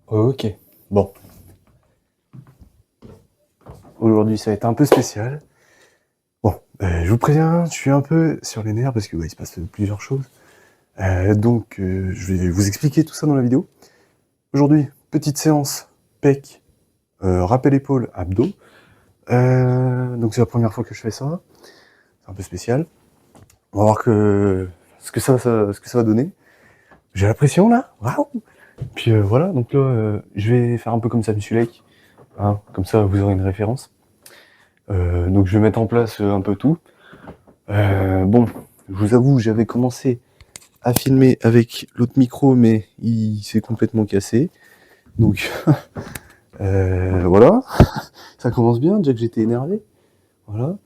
Ok, bon. Aujourd'hui, ça va être un peu spécial. Bon, je vous préviens, je suis un peu sur les nerfs parce que il se passe plusieurs choses. Je vais vous expliquer tout ça dans la vidéo. Aujourd'hui, petite séance pec, rappel épaule, abdos. Donc c'est la première fois que je fais ça. C'est un peu spécial. On va voir ce que ce que ça va donner. J'ai la pression là. Waouh. Puis voilà, donc là, je vais faire un peu comme ça, Monsieur Lake. Hein, comme ça, vous aurez une référence. Donc je vais mettre en place un peu tout. Bon, je vous avoue, j'avais commencé à filmer avec l'autre micro, mais il s'est complètement cassé. Donc voilà, ça commence bien, déjà que j'étais énervé. Voilà.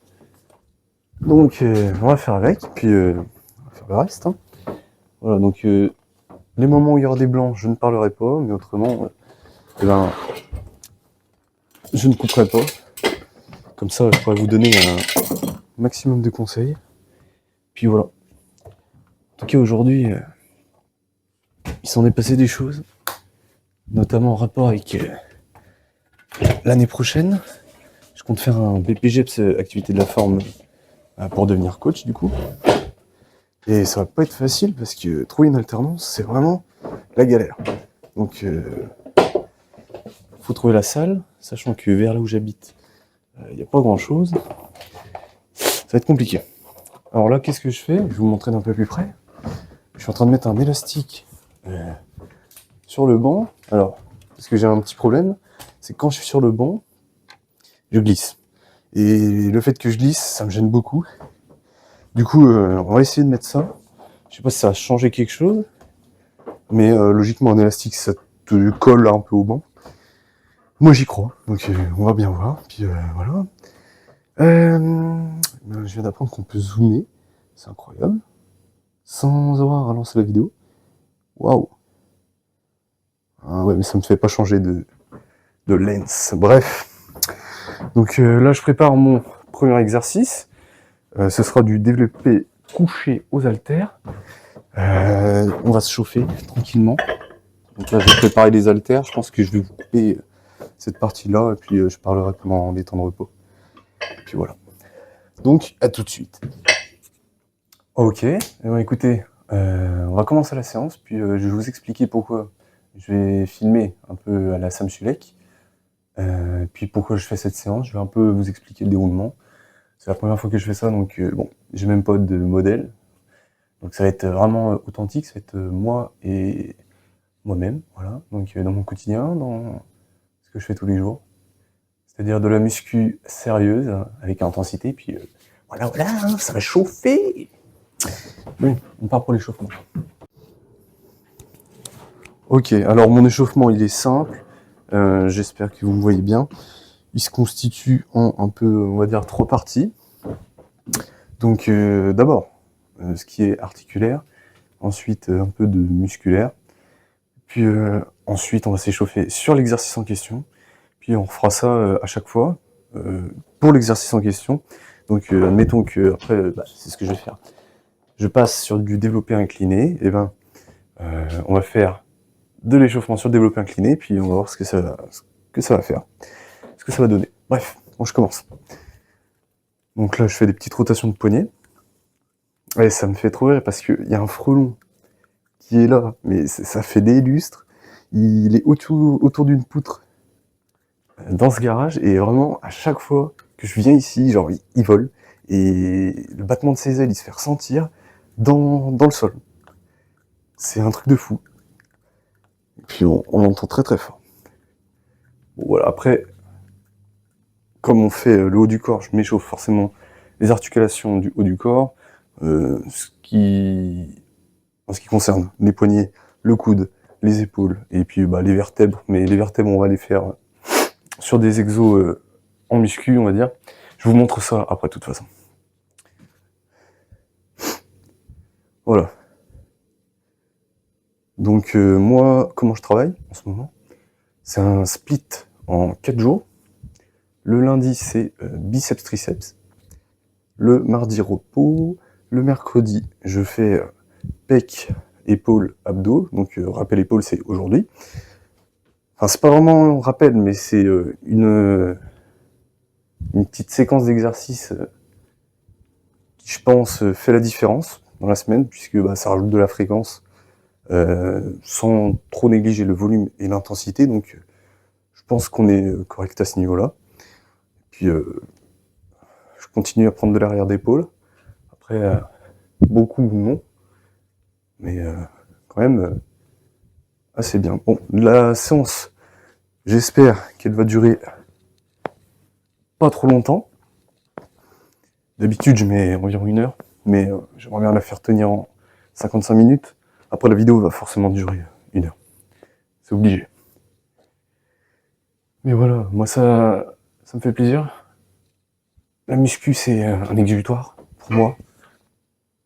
Donc on va faire avec, puis on va faire le reste. Hein. Voilà, donc les moments où il y aura des blancs, je ne parlerai pas, mais autrement, eh ben, je ne couperai pas. Comme ça, je pourrais vous donner un maximum de conseils. Puis voilà. En tout cas, aujourd'hui, il s'en est passé des choses, notamment en rapport avec l'année prochaine. Je compte faire un BPGEPS activité de la forme pour devenir coach du coup. Et ça va pas être facile parce que trouver une alternance, c'est vraiment la galère. Donc faut trouver la salle, sachant que vers là où j'habite, il n'y a pas grand chose. Ça va être compliqué. Alors là, qu'est-ce que je fais? Je vais vous montrer d'un peu plus près. Je suis en train de mettre un élastique sur le banc. Alors, parce que j'ai un petit problème, c'est que quand je suis sur le banc, je glisse. Et le fait que je glisse, ça me gêne beaucoup. Du coup, on va essayer de mettre ça. Je sais pas si ça va changer quelque chose, mais logiquement, un élastique, ça te colle un peu au banc. Moi, j'y crois, donc on va bien voir. Puis voilà. Je viens d'apprendre qu'on peut zoomer, c'est incroyable, sans avoir à lancer la vidéo. Waouh. Ah ouais, mais ça me fait pas changer de lens. Bref. Donc là, je prépare mon premier exercice. Ce sera du développé couché aux haltères. On va se chauffer tranquillement. Donc là, je vais préparer les haltères. Je pense que je vais vous couper cette partie-là, et puis je parlerai pendant les temps de repos. Puis voilà. Donc, à tout de suite. Ok, eh bien, écoutez, on va commencer la séance, puis je vais vous expliquer pourquoi je vais filmer un peu à la Sam Sulek, puis pourquoi je fais cette séance. Je vais un peu vous expliquer le déroulement. C'est la première fois que je fais ça, donc bon, j'ai même pas de modèle. Donc ça va être vraiment authentique, ça va être moi et moi-même, voilà. Donc dans mon quotidien, dans ce que je fais tous les jours. C'est-à-dire de la muscu sérieuse, avec intensité, puis voilà, hein, ça va chauffer. Oui, on part pour l'échauffement. Ok, alors mon échauffement, il est simple. J'espère que vous me voyez bien. Il se constitue en un peu, on va dire, 3 parties. Donc d'abord, ce qui est articulaire, ensuite un peu de musculaire, puis ensuite on va s'échauffer sur l'exercice en question, puis on refera ça à chaque fois pour l'exercice en question. Donc admettons que après, c'est ce que je vais faire. Je passe sur du développé incliné, et ben on va faire de l'échauffement sur le développé incliné, puis on va voir ce que ça va faire, ce que ça va donner. Bref, bon, je commence. Donc là, je fais des petites rotations de poignet. Et ça me fait trop rire parce qu'il y a un frelon qui est là, mais ça fait des lustres. Il est autour d'une poutre dans ce garage, et vraiment, à chaque fois que je viens ici, genre, il vole, et le battement de ses ailes, il se fait ressentir dans le sol. C'est un truc de fou. Et puis on l'entend très très fort. Bon, voilà, après, comme on fait le haut du corps, je m'échauffe forcément les articulations du haut du corps, en ce qui concerne les poignets, le coude, les épaules, et puis les vertèbres. Mais les vertèbres, on va les faire sur des exos en muscu, on va dire. Je vous montre ça après, de toute façon. Voilà. Donc moi, comment je travaille en ce moment? C'est un split en 4 jours. Le lundi, c'est biceps-triceps. Le mardi, repos. Le mercredi, je fais pec, épaules, abdos. Donc rappel épaule, c'est aujourd'hui. Enfin, c'est pas vraiment un rappel, mais c'est une petite séquence d'exercices qui, je pense, fait la différence dans la semaine, puisque bah, ça rajoute de la fréquence sans trop négliger le volume et l'intensité. Donc, je pense qu'on est correct à ce niveau-là. Puis, je continue à prendre de l'arrière d'épaule. Après, beaucoup non, mais quand même assez bien. Bon, la séance, j'espère qu'elle va durer pas trop longtemps. D'habitude, je mets environ 1 heure, mais j'aimerais bien la faire tenir en 55 minutes. Après, la vidéo va forcément durer 1 heure. C'est obligé. Mais voilà, moi ça me fait plaisir. La muscu, c'est un exutoire pour moi.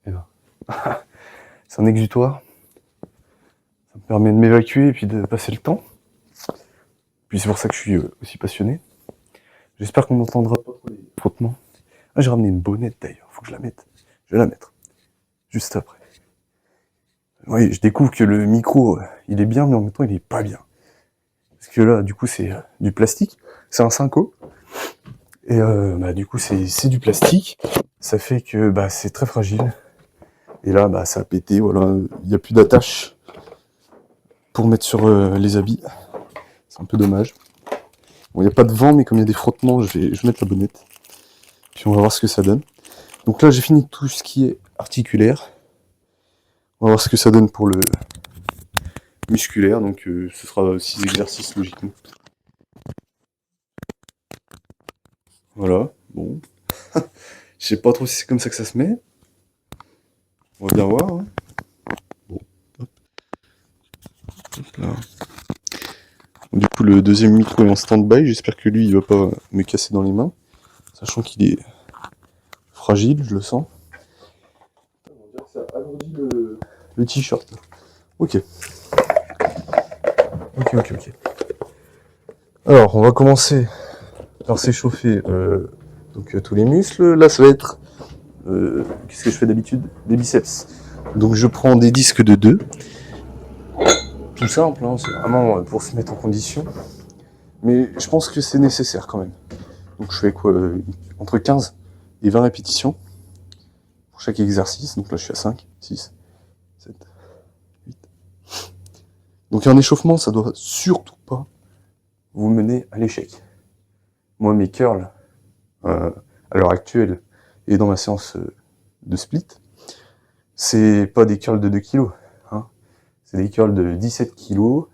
Et ben, c'est un exutoire. Ça me permet de m'évacuer et puis de passer le temps. Puis c'est pour ça que je suis aussi passionné. J'espère qu'on n'entendra pas trop les frottements. Ah, j'ai ramené une bonnette d'ailleurs, faut que je la mette. Je vais la mettre juste après. Oui, je découvre que le micro, il est bien, mais en même temps, il est pas bien. Parce que là, du coup, c'est du plastique. C'est un Synco. Et bah, du coup, c'est du plastique. Ça fait que bah, c'est très fragile. Et là, bah, ça a pété, voilà. Il n'y a plus d'attache pour mettre sur les habits. C'est un peu dommage. Bon, il n'y a pas de vent, mais comme il y a des frottements, je vais mettre la bonnette. Puis on va voir ce que ça donne. Donc là, j'ai fini tout ce qui est articulaire. On va voir ce que ça donne pour le musculaire. Donc ce sera 6 exercices logiquement. Voilà, bon. Je sais pas trop si c'est comme ça que ça se met. On va bien voir. Hein. Bon, hop. Hop là. Du coup, le deuxième micro est en stand-by. J'espère que lui, il va pas me casser dans les mains. Sachant qu'il est fragile, je le sens. On dirait que ça alourdit le t-shirt. Ok. Ok. Alors, on va commencer par s'échauffer tous les muscles. Là, ça va être... qu'est-ce que je fais d'habitude? Des biceps. Donc, je prends des disques de 2. Tout simple, hein, c'est vraiment pour se mettre en condition. Mais je pense que c'est nécessaire quand même. Donc je fais quoi entre 15 et 20 répétitions pour chaque exercice. Donc là je suis à 5, 6, 7, 8. Donc un échauffement, ça doit surtout pas vous mener à l'échec. Moi mes curls, à l'heure actuelle, et dans ma séance de split, c'est pas des curls de 2 kg. Hein. C'est des curls de 17 kg.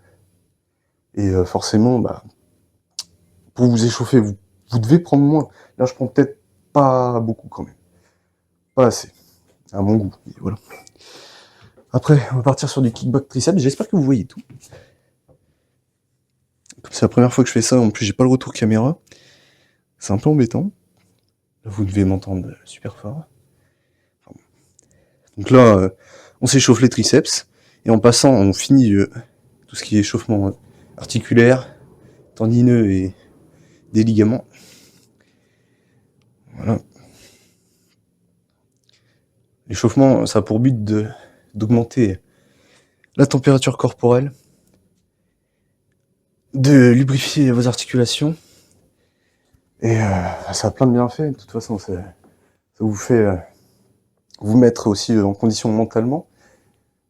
Et forcément, bah, pour vous échauffer, vous devez prendre moins. Là, je prends peut-être pas beaucoup quand même. Pas assez. À mon goût. Et voilà. Après, on va partir sur du kickback triceps. J'espère que vous voyez tout. Comme c'est la première fois que je fais ça, en plus, j'ai pas le retour caméra. C'est un peu embêtant. Là, vous devez m'entendre super fort. Enfin, donc là, on s'échauffe les triceps. Et en passant, on finit tout ce qui est échauffement articulaire, tendineux et des ligaments. Voilà. L'échauffement, ça a pour but d'augmenter la température corporelle, de lubrifier vos articulations, et ça a plein de bienfaits. De toute façon, ça vous fait vous mettre aussi en condition mentalement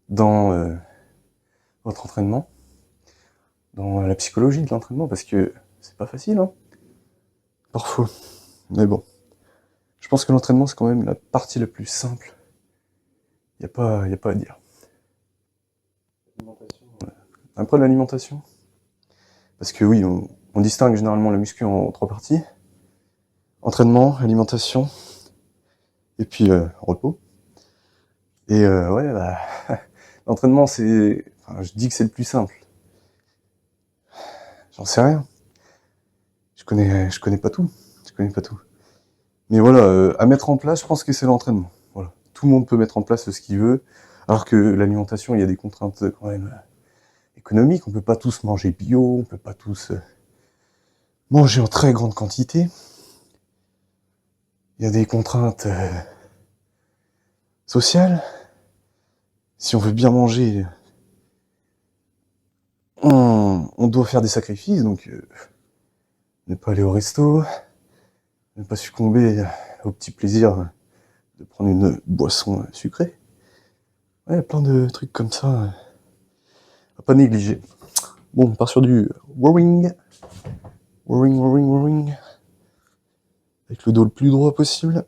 dans votre entraînement, dans la psychologie de l'entraînement, parce que c'est pas facile, hein, parfois. Mais bon, je pense que l'entraînement, c'est quand même la partie la plus simple. Y a pas à dire. Après l'alimentation, parce que oui, on distingue généralement la muscu en 3 parties. Entraînement, alimentation, et puis repos. Et ouais, bah, l'entraînement, c'est... Enfin, je dis que c'est le plus simple. J'en sais rien. Je connais pas tout. Je connais pas tout. Mais voilà, à mettre en place, je pense que c'est l'entraînement. Voilà. Tout le monde peut mettre en place ce qu'il veut, alors que l'alimentation, il y a des contraintes quand même économiques. On peut pas tous manger bio, on peut pas tous manger en très grande quantité. Il y a des contraintes sociales. Si on veut bien manger, on doit faire des sacrifices, donc ne pas aller au resto, ne pas succomber au petit plaisir de prendre une boisson sucrée. Ouais, plein de trucs comme ça à pas négliger. Bon, on part sur du rowing. Rowing. Avec le dos le plus droit possible.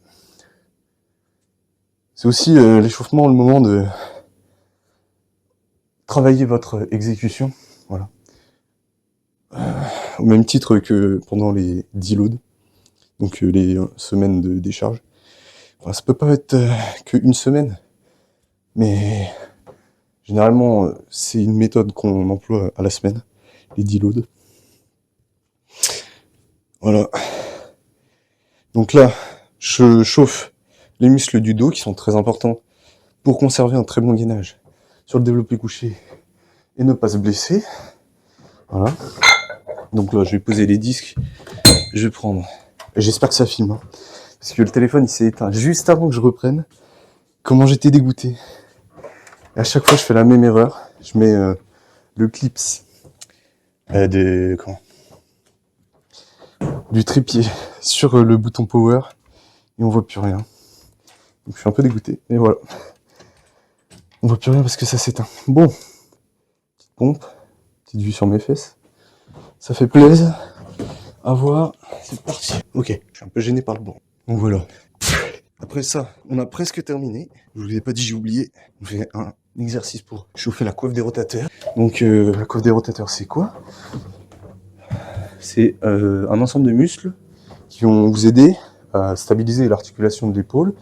C'est aussi l'échauffement, le moment de travailler votre exécution. Voilà. Au même titre que pendant les deloads, donc les semaines de décharge. Enfin, ça peut pas être qu'une semaine, mais généralement c'est une méthode qu'on emploie à la semaine, les deloads. Voilà. Donc là, je chauffe les muscles du dos qui sont très importants pour conserver un très bon gainage sur le développé couché et ne pas se blesser. Voilà. Donc là, je vais poser les disques, je vais prendre. J'espère que ça filme, hein, parce que le téléphone il s'est éteint juste avant que je reprenne. Comment j'étais dégoûté. Et à chaque fois, je fais la même erreur. Je mets le clips du trépied sur le bouton power et on voit plus rien. Donc je suis un peu dégoûté. Et voilà. On voit plus rien parce que ça s'éteint. Bon. Petite pompe. Petite vue sur mes fesses. Ça fait plaisir à voir. C'est parti. Ok. Je suis un peu gêné par le banc. Donc voilà. Après ça, on a presque terminé. Je vous ai pas dit, j'ai oublié. On fait un exercice pour chauffer la coiffe des rotateurs. Donc la coiffe des rotateurs, c'est quoi? C'est un ensemble de muscles qui vont vous aider à stabiliser l'articulation de l'épaule.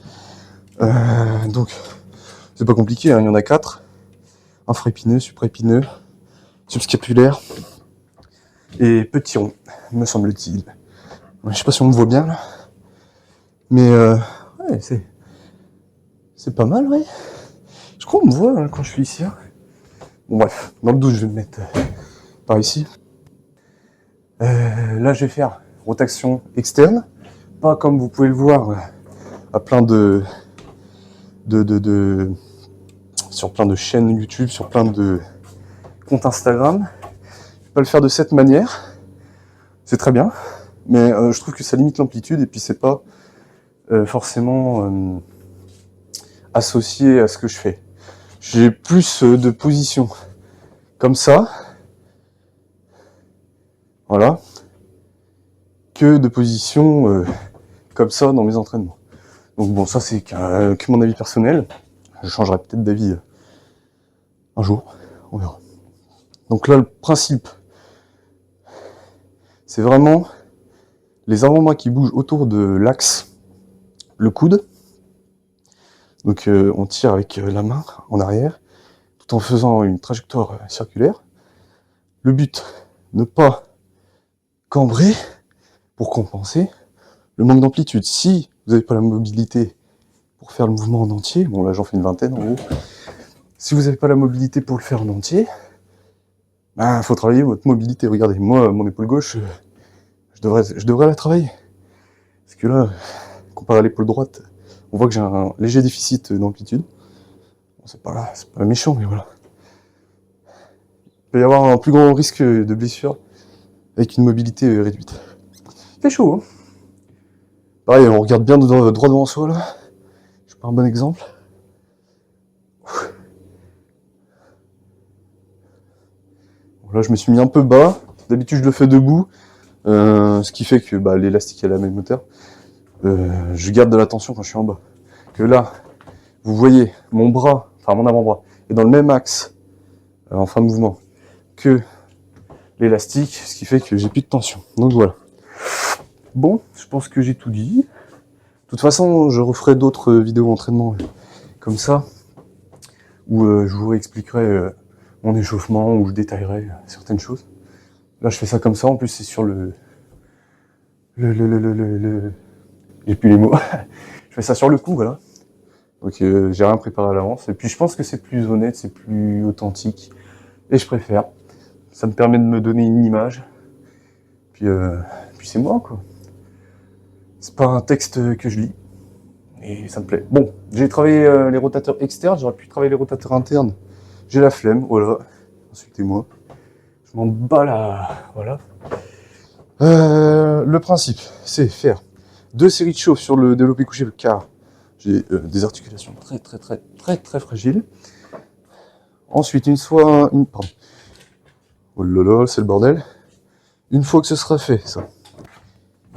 Donc, c'est pas compliqué, hein, il y en a 4. Infraépineux, supraépineux, subscapulaire et petit rond, me semble-t-il. Je sais pas si on me voit bien là, mais ouais, c'est pas mal, ouais. Je crois qu'on me voit hein, quand je suis ici. Hein. Bon bref, dans le doute, je vais me mettre par ici. Là, je vais faire rotation externe, pas comme vous pouvez le voir à plein sur plein de chaînes YouTube, sur plein de comptes Instagram. Je vais pas le faire de cette manière. C'est très bien, mais je trouve que ça limite l'amplitude et puis c'est pas forcément associé à ce que je fais. J'ai plus de positions comme ça, voilà, que de positions comme ça dans mes entraînements. Donc bon, ça c'est que mon avis personnel. Je changerai peut-être d'avis un jour, on verra. Donc là, le principe, c'est vraiment les avant-bras qui bougent autour de l'axe, le coude. Donc on tire avec la main en arrière, tout en faisant une trajectoire circulaire. Le but, ne pas cambrer pour compenser le manque d'amplitude. Si vous n'avez pas la mobilité pour faire le mouvement en entier, bon là j'en fais une vingtaine en gros, si vous n'avez pas la mobilité pour le faire en entier, ben, faut travailler votre mobilité. Regardez, moi, mon épaule gauche, je devrais la travailler. Parce que là, comparé à l'épaule droite, on voit que j'ai un léger déficit d'amplitude. Bon, c'est pas méchant, mais voilà. Il peut y avoir un plus grand risque de blessure avec une mobilité réduite. Il fait chaud, hein. Pareil, on regarde bien droit devant soi, là. Je suis pas un bon exemple. Bon, là, je me suis mis un peu bas. D'habitude, je le fais debout. Ce qui fait que l'élastique est à la même hauteur. Je garde de la tension quand je suis en bas. Que là, vous voyez, mon bras, enfin mon avant-bras, est dans le même axe en fin de mouvement que l'élastique, ce qui fait que j'ai plus de tension. Donc voilà. Bon, je pense que j'ai tout dit. De toute façon, je referai d'autres vidéos entraînement comme ça, où je vous expliquerai mon échauffement, où je détaillerai certaines choses. Là, je fais ça comme ça, en plus c'est sur j'ai plus les mots. Je fais ça sur le coup, voilà. Donc j'ai rien préparé à l'avance. Et puis je pense que c'est plus honnête, c'est plus authentique. Et je préfère. Ça me permet de me donner une image. Puis c'est moi, quoi. C'est pas un texte que je lis. Et ça me plaît. Bon, j'ai travaillé les rotateurs externes, j'aurais pu travailler les rotateurs internes. J'ai la flemme, voilà. Insultez-moi. m'en bats là. Voilà. Le principe, c'est faire 2 séries de chauffe sur le développé couché car j'ai des articulations très fragiles. Ensuite, pardon. Oh là là, c'est le bordel. Une fois que ce sera fait, ça,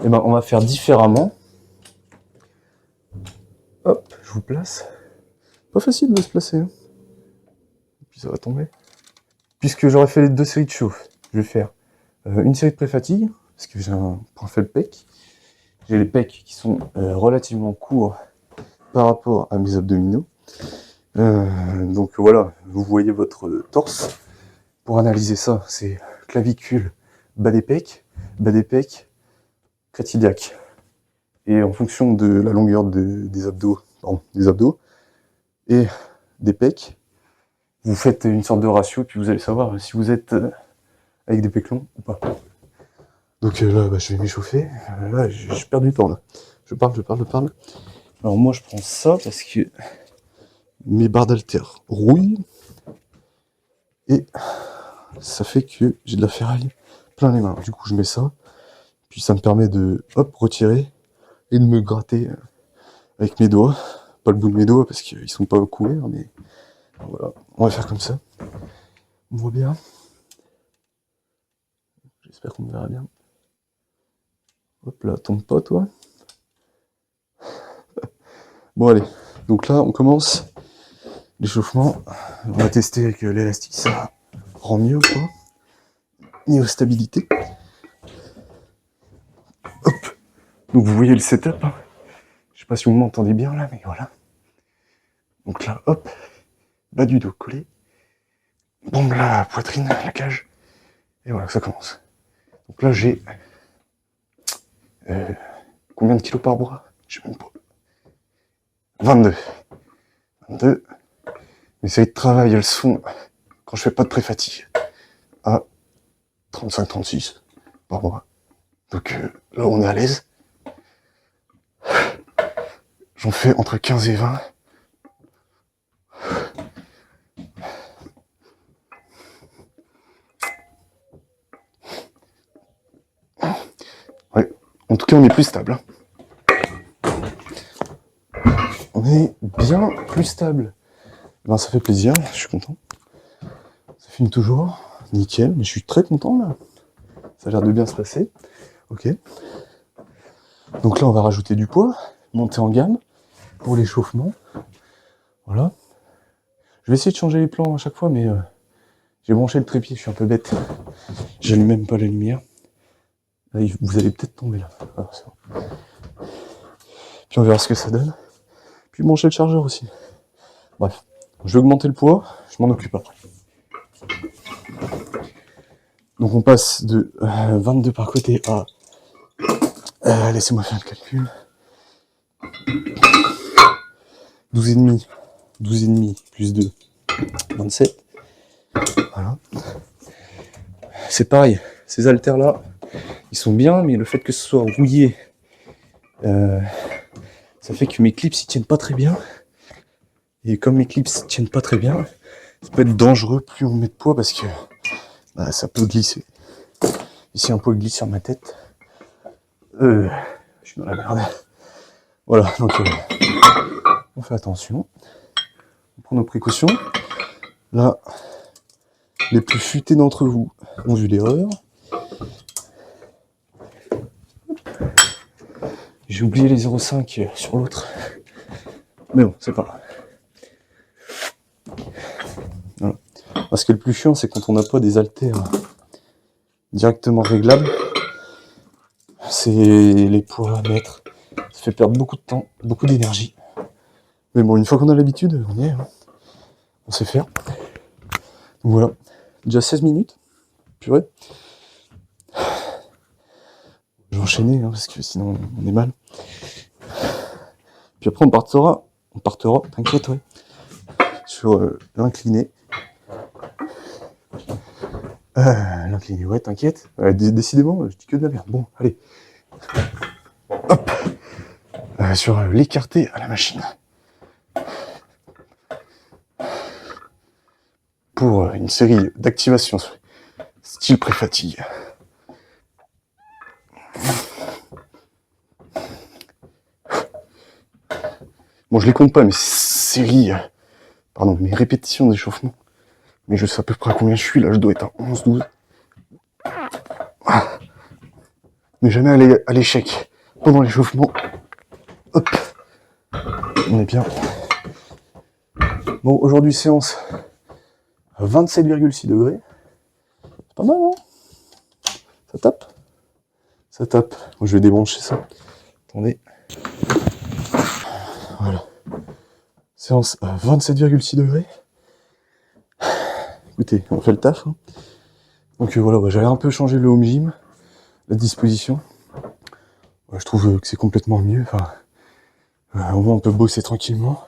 et ben on va faire différemment. Hop, je vous place. Pas facile de se placer. Hein. Et puis ça va tomber. Puisque j'aurais fait les 2 séries de chauffe, je vais faire une série de pré-fatigue, parce que j'ai un point faible pec. J'ai les pecs qui sont relativement courts par rapport à mes abdominaux. Donc voilà, vous voyez votre torse. Pour analyser ça, c'est clavicule, bas des pecs, crête iliaque. Et en fonction de la longueur des abdos et des pecs, vous faites une sorte de ratio, puis vous allez savoir si vous êtes avec des pecs longs ou pas. Donc là, bah, je vais m'échauffer. Là, je perds du temps. Là. Je parle. Alors moi, je prends ça parce que mes barres d'haltères rouillent. Et ça fait que j'ai de la ferraille plein les mains. Du coup, je mets ça. Puis ça me permet de, hop, retirer et de me gratter avec mes doigts. Pas le bout de mes doigts parce qu'ils sont pas couverts, mais voilà. On va faire comme ça. On voit bien. J'espère qu'on me verra bien. Hop là, tombe pas toi. Bon allez, donc là on commence l'échauffement. On va tester avec l'élastique, ça rend mieux ou pas. Niveau stabilité. Hop. Donc vous voyez le setup. Hein. Je sais pas si vous m'entendez bien là, mais voilà. Donc là, hop, bas du dos collé. Bombe la poitrine, la cage. Et voilà, ça commence. Donc là j'ai combien de kilos par bras? Je sais même pas. 22. Mes séries de travail, elles sont, quand je fais pas de pré-fatigue, à 35-36 par bras. Donc là, on est à l'aise. J'en fais entre 15 et 20. Ouais. En tout cas, on est plus stable. Hein. On est bien plus stable. Ben, ça fait plaisir, je suis content. Ça filme toujours, nickel, mais je suis très content là. Ça a l'air de bien se passer. Ok. Donc là, on va rajouter du poids, monter en gamme pour l'échauffement. Voilà. Je vais essayer de changer les plans à chaque fois, mais j'ai branché le trépied, je suis un peu bête. J'allume même pas la lumière. Là, vous allez peut-être tomber là. Ah, c'est bon. Puis on verra ce que ça donne. Puis brancher le chargeur aussi. Bref, je vais augmenter le poids, je m'en occupe après. Donc on passe de 22 par côté à... laissez-moi faire le calcul. 12,5 plus 2, 27. Voilà. C'est pareil, ces haltères là, ils sont bien, mais le fait que ce soit rouillé, ça fait que mes clips ils tiennent pas très bien. Et comme mes clips tiennent pas très bien, ça peut être dangereux plus on met de poids parce que bah, ça peut glisser. Et si un poids glisse sur ma tête, je suis dans la merde. Voilà, donc on fait attention. On prend nos précautions. Là, les plus futés d'entre vous ont vu l'erreur. J'ai oublié les 0,5 sur l'autre. Mais bon, c'est pas grave. Voilà. Parce que le plus chiant, c'est quand on n'a pas des haltères directement réglables. C'est les poids à mettre. Ça fait perdre beaucoup de temps, beaucoup d'énergie. Mais bon, une fois qu'on a l'habitude, on y est. Hein. On sait faire. Donc voilà. Déjà 16 minutes. Purée. Je vais enchaîner, hein, parce que sinon on est mal. Puis après on partira, t'inquiète, ouais, sur l'incliné. L'incliné, ouais, t'inquiète. Décidément, je dis que de la merde. Bon, allez. Hop. Sur l'écarté à la machine. Pour une série d'activations Style pré-fatigue. Bon, je les compte pas, mes séries, pardon, mes répétitions d'échauffement. Mais je sais à peu près à combien je suis, là, je dois être à 11-12. Mais jamais aller à l'échec pendant l'échauffement. Hop, on est bien. Bon, aujourd'hui, séance à 27,6 degrés. C'est pas mal, hein? Ça tape? Ça tape. Moi, je vais débrancher ça. Attendez. Voilà. Séance à 27,6 degrés. Écoutez, on fait le taf. Hein. Donc voilà, j'avais un peu changé le home gym, la disposition. Je trouve que c'est complètement mieux. Enfin, au moins on peut bosser tranquillement.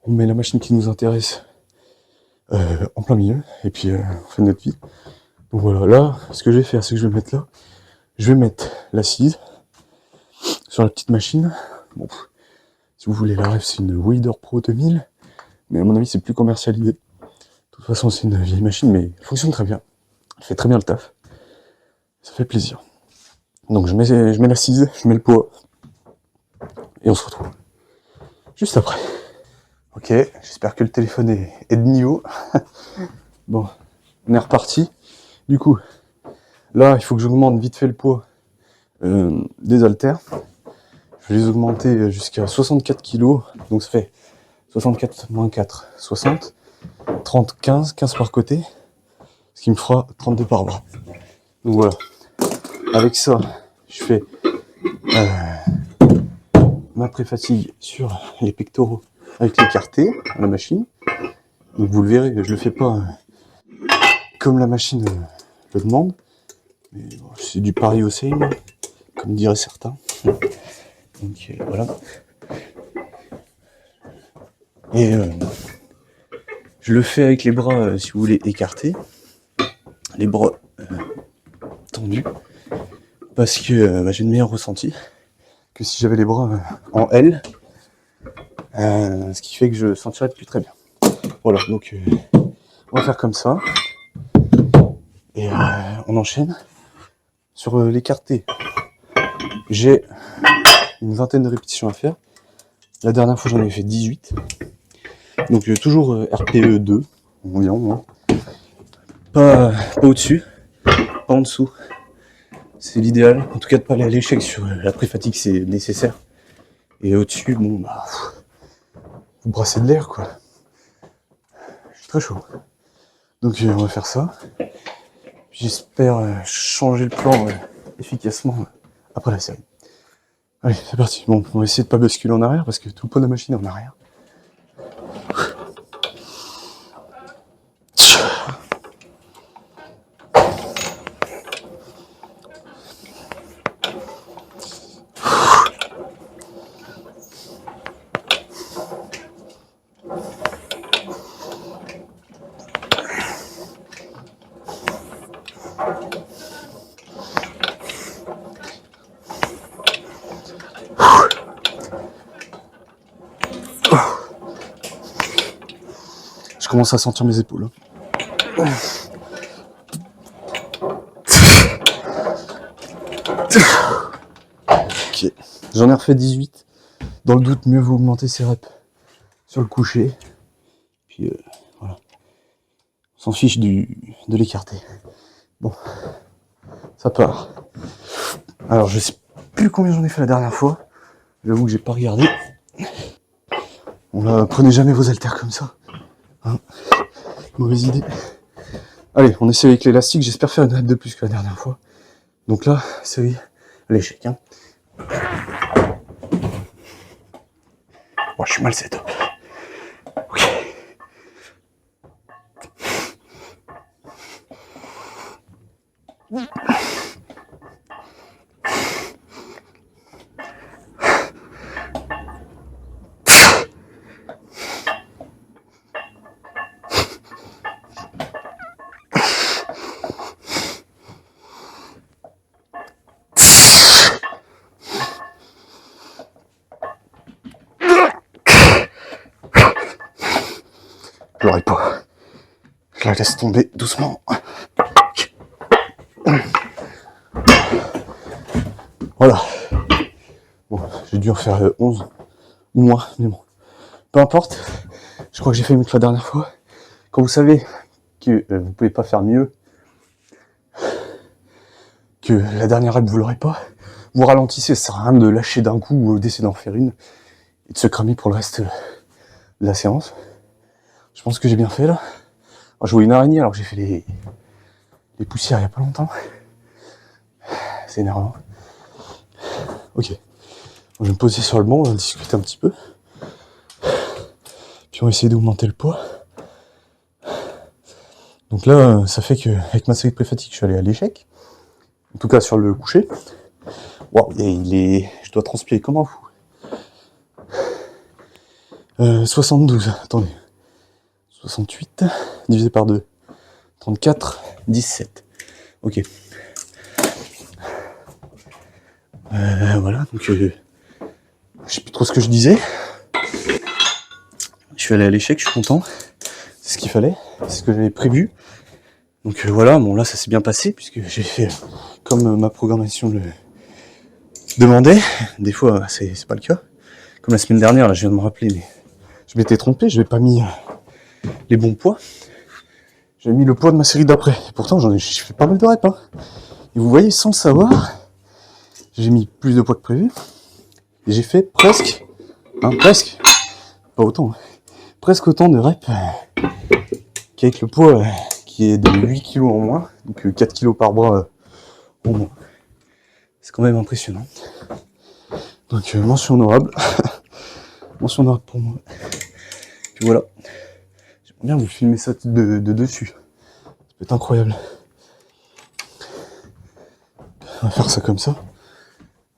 On met la machine qui nous intéresse en plein milieu. Et puis on fait notre vie. Donc voilà, là, ce que je vais faire, c'est que je vais mettre là. Je vais mettre l'assise sur la petite machine. Bon, si vous voulez la ref, c'est une Wider Pro 2000. Mais à mon avis, c'est plus commercialisé. De toute façon, c'est une vieille machine, mais elle fonctionne très bien. Elle fait très bien le taf. Ça fait plaisir. Donc je mets l'assise, je mets le poids. Et on se retrouve juste après. Ok, j'espère que le téléphone est de niveau. Bon, on est reparti. Du coup, là, il faut que j'augmente vite fait le poids des haltères. Je vais les augmenter jusqu'à 64 kg. Donc ça fait 64 moins 4, 60. 30, 15 par côté. Ce qui me fera 32 par bras. Donc voilà. Avec ça, je fais ma pré-fatigue sur les pectoraux avec l'écarté à la machine. Donc vous le verrez, je le fais pas comme la machine le demande. Mais bon, c'est du pari au same, comme diraient certains. Donc voilà. Et je le fais avec les bras, si vous voulez, écartés. Les bras tendus. Parce que j'ai une meilleure ressenti que si j'avais les bras en L. Ce qui fait que je sentirais plus très bien. Voilà, donc on va faire comme ça. Et on enchaîne. Sur l'écarté, j'ai une vingtaine de répétitions à faire. La dernière fois, j'en avais fait 18. Donc toujours RPE 2, environ. Hein. Pas au-dessus, pas en dessous. C'est l'idéal. En tout cas, de pas aller à l'échec sur la pré-fatigue, c'est nécessaire. Et au-dessus, bon, bah, vous brassez de l'air, quoi. Je suis très chaud. Donc on va faire ça. J'espère changer le plan efficacement après la série. Allez, c'est parti. Bon, on va essayer de pas basculer en arrière parce que tout le poids de la machine est en arrière. Je commence à sentir mes épaules. Ok, j'en ai refait 18. Dans le doute, mieux vaut augmenter ses reps sur le coucher. Puis voilà. On s'en fiche de l'écarté. Bon, ça part. Alors je sais plus combien j'en ai fait la dernière fois. J'avoue que j'ai pas regardé. Prenez jamais vos haltères comme ça. Hein, mauvaise idée. Allez, on essaie avec l'élastique. J'espère faire une rep de plus que la dernière fois. Donc là, série à l'échec. Hein. Bon, je suis mal setup. Ok. Je l'aurai pas. Je la laisse tomber doucement. Voilà. Bon, j'ai dû en faire 11 ou moins, mais bon. Peu importe. Je crois que j'ai fait mieux que la dernière fois. Quand vous savez que vous pouvez pas faire mieux, que la dernière rep vous l'aurez pas, vous ralentissez, ça sert à rien de lâcher d'un coup ou d'essayer d'en faire une et de se cramer pour le reste de la séance. Je pense que j'ai bien fait là. Alors, je vois une araignée alors que j'ai fait les poussières il y a pas longtemps. C'est énervant. Ok. Je vais me poser sur le banc, on va discuter un petit peu. Puis on va essayer d'augmenter le poids. Donc là, ça fait qu'avec ma série de pré-fatigue, je suis allé à l'échec. En tout cas sur le coucher. Waouh, je dois transpirer comme un fou. 72, attendez. 68, divisé par 2. 34, 17. Ok. Voilà, donc je sais plus trop ce que je disais. Je suis allé à l'échec, je suis content. C'est ce qu'il fallait, c'est ce que j'avais prévu. Donc voilà, bon là ça s'est bien passé puisque j'ai fait comme ma programmation le demandait. Des fois c'est pas le cas. Comme la semaine dernière, là je viens de me rappeler, mais je m'étais trompé, je n'avais pas mis les bons poids. J'avais mis le poids de ma série d'après. Et pourtant j'ai fait pas mal de reps. Hein. Et vous voyez, sans le savoir, j'ai mis plus de poids que prévu. Et j'ai fait presque, pas autant, presque autant de reps qu'avec le poids qui est de 8 kg en moins, donc 4 kg par bras en moins. C'est quand même impressionnant. Donc mention honorable. Mention honorable pour moi. Puis voilà. J'aimerais bien vous filmer ça de dessus. Ça peut être incroyable. On va faire ça comme ça.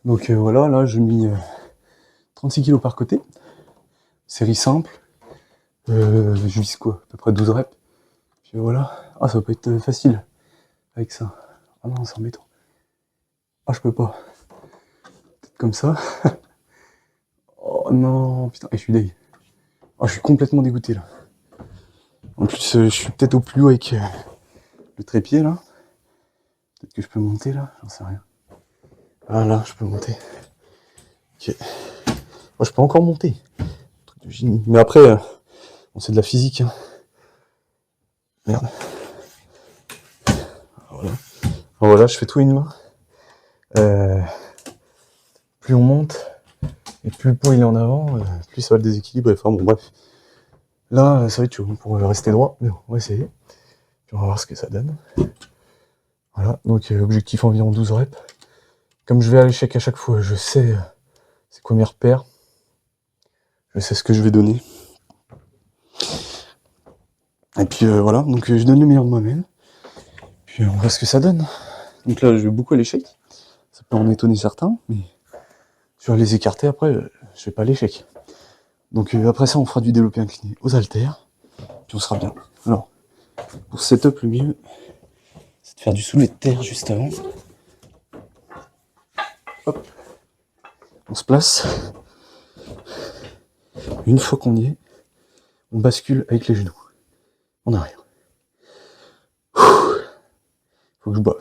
Donc voilà, là je mis 36 kg par côté. Série simple. Je vise quoi? À peu près 12 reps. Puis voilà. Ah, ça va pas être facile avec ça. Ah non, c'est embêtant. Ah, je peux pas. Peut-être comme ça. Oh non, putain, et je suis deg. Oh, je suis complètement dégoûté là. En plus, je suis peut-être au plus haut avec le trépied là. Peut-être que je peux monter là, j'en sais rien. Ah là, je peux monter. Ok. Moi, je peux encore monter. Truc de génie. Mais après, bon, c'est de la physique. Hein. Merde. Voilà. Alors voilà, je fais tout à une main. Plus on monte, et plus le poids il est en avant, plus ça va le déséquilibrer. Enfin bon, bref. Là, ça va être chaud pour rester droit. Mais bon, on va essayer. Puis on va voir ce que ça donne. Voilà, donc objectif environ 12 reps. Comme je vais à l'échec à chaque fois, je sais c'est quoi mes repères. Je sais ce que je vais donner. Et puis voilà, donc je donne le meilleur de moi-même. Puis on voit ce que ça donne. Donc là, je vais beaucoup à l'échec. Ça peut en étonner certains, mais je vais les écarter après, je vais pas à l'échec. Donc après ça, on fera du développé incliné aux haltères. Puis on sera bien. Alors, pour setup, le mieux, c'est de faire du soulevé de terre juste avant. Hop. On se place. Une fois qu'on y est, on bascule avec les genoux en arrière. Faut que je boive.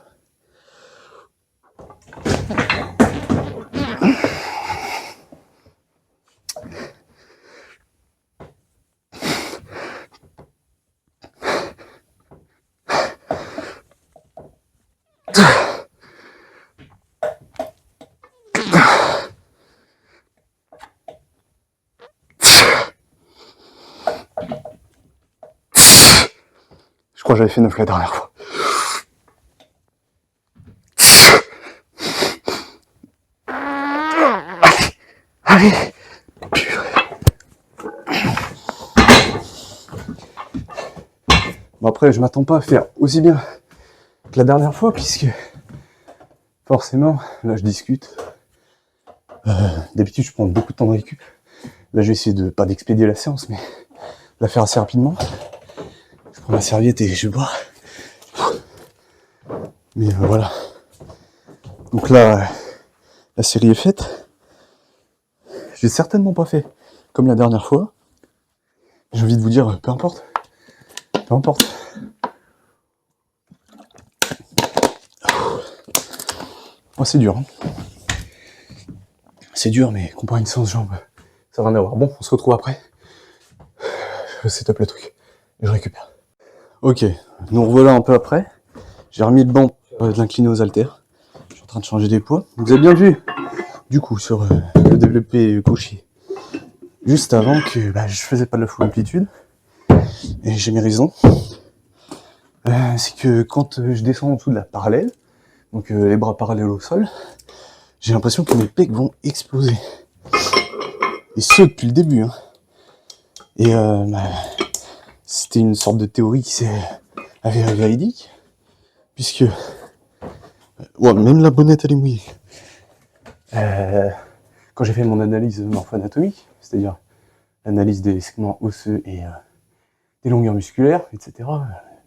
Je crois que j'avais fait 9 la dernière fois. Allez, purée. Bon après, je m'attends pas à faire aussi bien que la dernière fois, puisque forcément, là je discute. D'habitude, je prends beaucoup de temps de récup. Là, je vais essayer de pas d'expédier la séance, mais la faire assez rapidement. Je prends ma serviette et je bois. Mais voilà. Donc là, la série est faite. J'ai certainement pas fait comme la dernière fois. J'ai envie de vous dire, peu importe. Peu importe. Oh, c'est dur. Hein. c'est dur, mais comparé à une séance jambes, ça va rien à voir. Bon, on se retrouve après. Je setup le truc, et je récupère. Ok, nous revoilà un peu après. J'ai remis le banc de l'incliné aux haltères. Je suis en train de changer des poids. Vous avez bien vu, du coup, sur le développé couché, juste avant que je faisais pas de la full amplitude, et j'ai mes raisons. C'est que quand je descends en dessous de la parallèle, donc les bras parallèles au sol, j'ai l'impression que mes pecs vont exploser. Et ce, depuis le début. Hein. Et c'était une sorte de théorie qui s'est avérée véridique, puisque même la bonnette elle est mouillée. Quand j'ai fait mon analyse morpho-anatomique, c'est-à-dire l'analyse des segments osseux et des longueurs musculaires, etc.,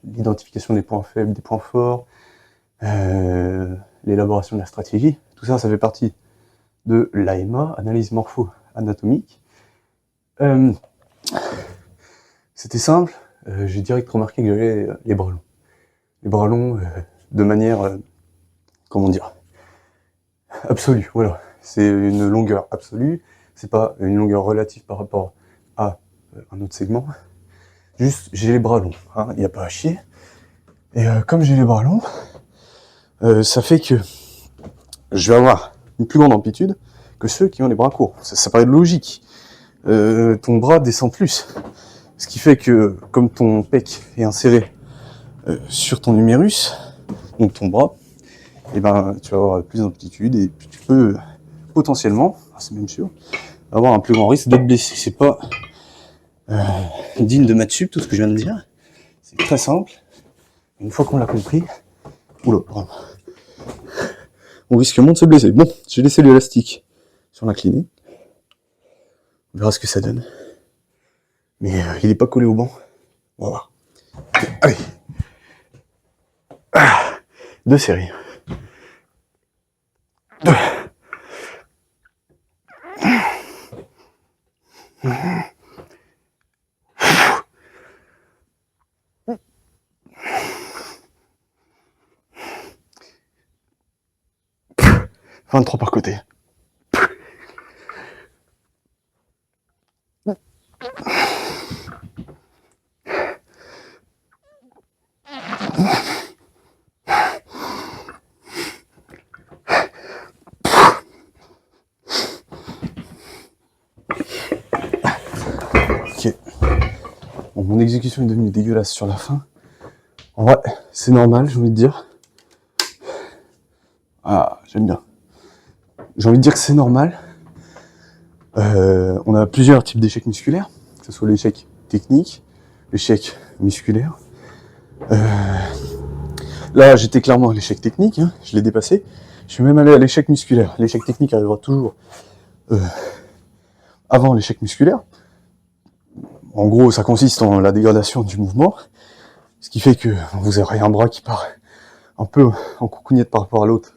l'identification des points faibles, des points forts, l'élaboration de la stratégie, tout ça, ça fait partie de l'AMA, analyse morpho-anatomique. C'était simple, j'ai direct remarqué que j'avais les bras longs. Les bras longs de manière, comment dire, absolue, voilà. C'est une longueur absolue, c'est pas une longueur relative par rapport à un autre segment. Juste, j'ai les bras longs, hein, y a pas à chier. Et comme j'ai les bras longs, ça fait que je vais avoir une plus grande amplitude que ceux qui ont les bras courts. Ça paraît logique. Ton bras descend plus. Ce qui fait que, comme ton pec est inséré sur ton humérus, donc ton bras, et tu vas avoir plus d'amplitude et puis tu peux potentiellement, c'est même sûr, avoir un plus grand risque d'être blessé. C'est pas digne de maths sup tout ce que je viens de dire. C'est très simple. Une fois qu'on l'a compris, oula, pardon. On risque moins de se blesser. Bon, j'ai laissé l'élastique sur l'incliné. On verra ce que ça donne. Mais il n'est pas collé au banc. On va voir. Allez. 2 séries. 2. « 23 par côté. Ok. Bon, mon exécution est devenue dégueulasse sur la fin. En vrai, c'est normal, j'ai envie de dire. Ah, j'aime bien. J'ai envie de dire que c'est normal. On a plusieurs types d'échecs musculaires, que ce soit l'échec technique, l'échec musculaire. Là, j'étais clairement à l'échec technique, hein, je l'ai dépassé. Je suis même allé à l'échec musculaire. L'échec technique arrivera toujours avant l'échec musculaire. En gros, ça consiste en la dégradation du mouvement, ce qui fait que vous aurez un bras qui part un peu en coucougnette par rapport à l'autre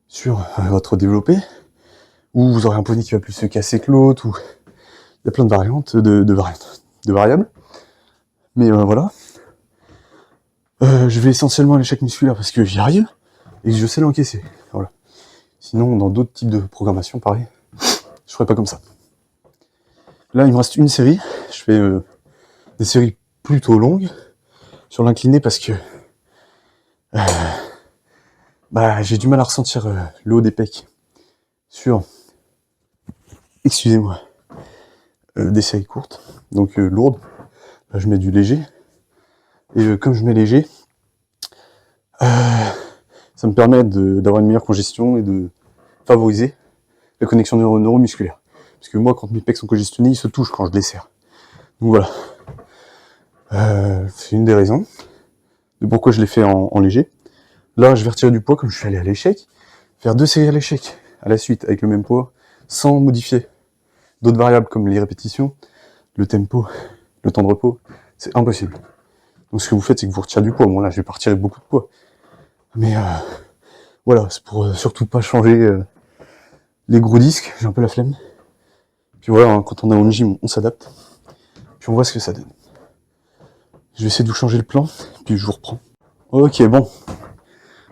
sur votre développé, ou vous aurez un poney qui va plus se casser que l'autre, ou il y a plein de variantes, de variables. Mais voilà. Je vais essentiellement à l'échec musculaire parce que j'y arrive et que je sais l'encaisser. Voilà. Sinon, dans d'autres types de programmation, pareil, je ferais pas comme ça. Là, il me reste une série. Je fais des séries plutôt longues sur l'incliné parce que j'ai du mal à ressentir le haut des pecs sur, excusez-moi, des séries courtes, donc lourdes. Là, je mets du léger. Et comme je mets léger, ça me permet d'avoir une meilleure congestion et de favoriser la connexion neuromusculaire. Parce que moi, quand mes pecs sont congestionnés, ils se touchent quand je les serre. Donc voilà. C'est une des raisons de pourquoi je l'ai fait en léger. Là, je vais retirer du poids comme je suis allé à l'échec. Faire 2 séries à l'échec à la suite avec le même poids, sans modifier d'autres variables comme les répétitions, le tempo, le temps de repos, c'est impossible. Donc ce que vous faites, c'est que vous retirez du poids. Bon là, je vais pas retirer beaucoup de poids. Mais voilà, c'est pour surtout pas changer les gros disques. J'ai un peu la flemme. Puis voilà, hein, quand on est en gym, on s'adapte. Puis on voit ce que ça donne. Je vais essayer de vous changer le plan, puis je vous reprends. Ok, bon.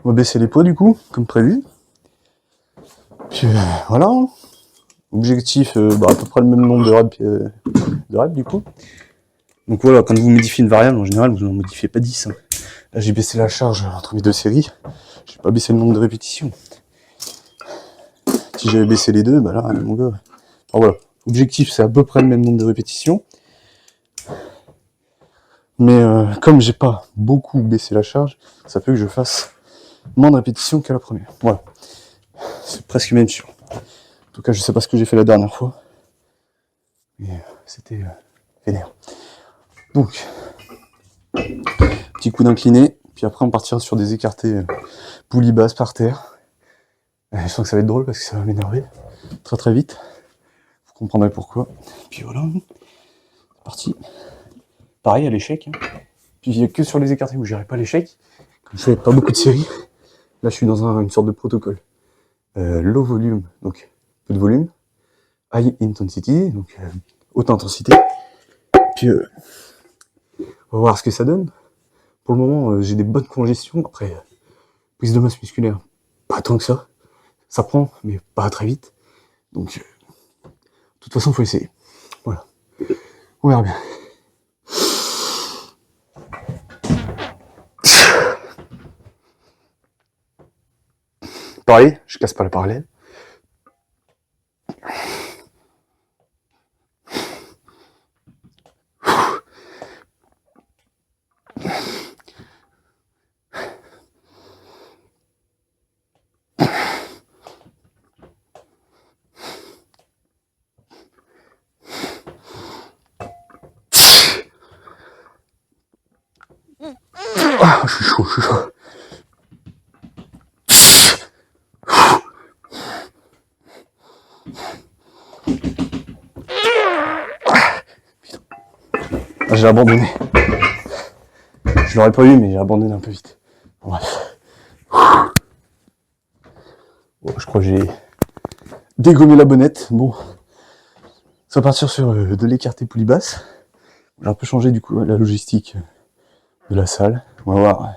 On va baisser les poids du coup, comme prévu. Puis voilà. Objectif, à peu près le même nombre de reps du coup. Donc voilà, quand vous modifiez une variable, en général, vous n'en modifiez pas 10. Hein. Là, j'ai baissé la charge entre mes deux séries. J'ai pas baissé le nombre de répétitions. Si j'avais baissé les deux, bah là, mon gars. Alors voilà, objectif, c'est à peu près le même nombre de répétitions. Mais comme j'ai pas beaucoup baissé la charge, ça peut que je fasse moins de répétitions qu'à la première. Voilà. C'est presque même sûr. En tout cas, je sais pas ce que j'ai fait la dernière fois. Mais c'était vénère. Donc, petit coup d'incliné, puis après on partira sur des écartés poulies basses par terre. Je sens que ça va être drôle parce que ça va m'énerver très très vite. Vous comprendrez pourquoi. Puis voilà, c'est parti. Pareil à l'échec. Hein. Puis il n'y a que sur les écartés où je n'irai pas l'échec. Comme je fais pas beaucoup de séries, là je suis dans une sorte de protocole. Low volume, donc peu de volume. High intensity, donc haute intensité. Puis on va voir ce que ça donne. Pour le moment, j'ai des bonnes congestions. Après, prise de masse musculaire, pas tant que ça. Ça prend, mais pas très vite. Donc, de toute façon, il faut essayer. Voilà. On verra bien. Pareil, je casse pas la parallèle. Ah, je suis chaud, je suis chaud. Ah, j'ai abandonné. Je l'aurais pas eu, mais j'ai abandonné un peu vite. Bref. Bon, je crois que j'ai dégommé la bonnette. Bon. Ça va partir sur de l'écarté poulie basse. J'ai un peu changé du coup la logistique de la salle. On va voir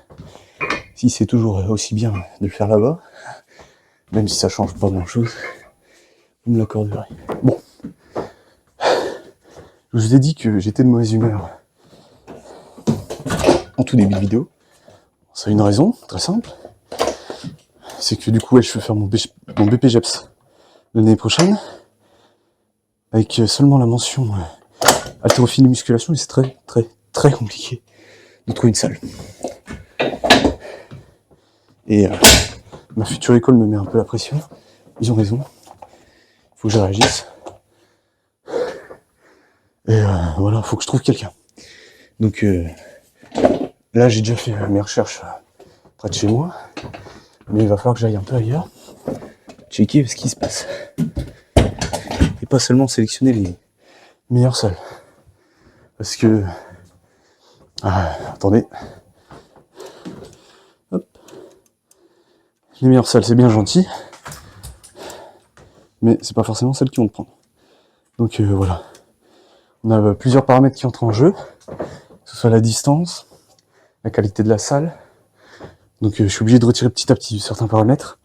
si c'est toujours aussi bien de le faire là-bas. Même si ça change pas grand-chose. Vous me l'accorderez. Bon. Je vous ai dit que j'étais de mauvaise humeur en tout début de vidéo. Ça a une raison, très simple. C'est que du coup, je vais faire mon BPGEPS l'année prochaine. Avec seulement la mention haltérophilie musculation, et c'est très très très compliqué de trouver une salle. Et ma future école me met un peu la pression. Ils ont raison. Il faut que je réagisse. Et voilà, il faut que je trouve quelqu'un. Donc là, j'ai déjà fait mes recherches près de chez moi. Mais il va falloir que j'aille un peu ailleurs. Checker ce qui se passe. Et pas seulement sélectionner les meilleures salles. Parce que... attendez. Hop. Les meilleures salles, c'est bien gentil. Mais c'est pas forcément celles qui vont te prendre. Donc voilà. On a plusieurs paramètres qui entrent en jeu. Que ce soit la distance, la qualité de la salle. Donc je suis obligé de retirer petit à petit certains paramètres.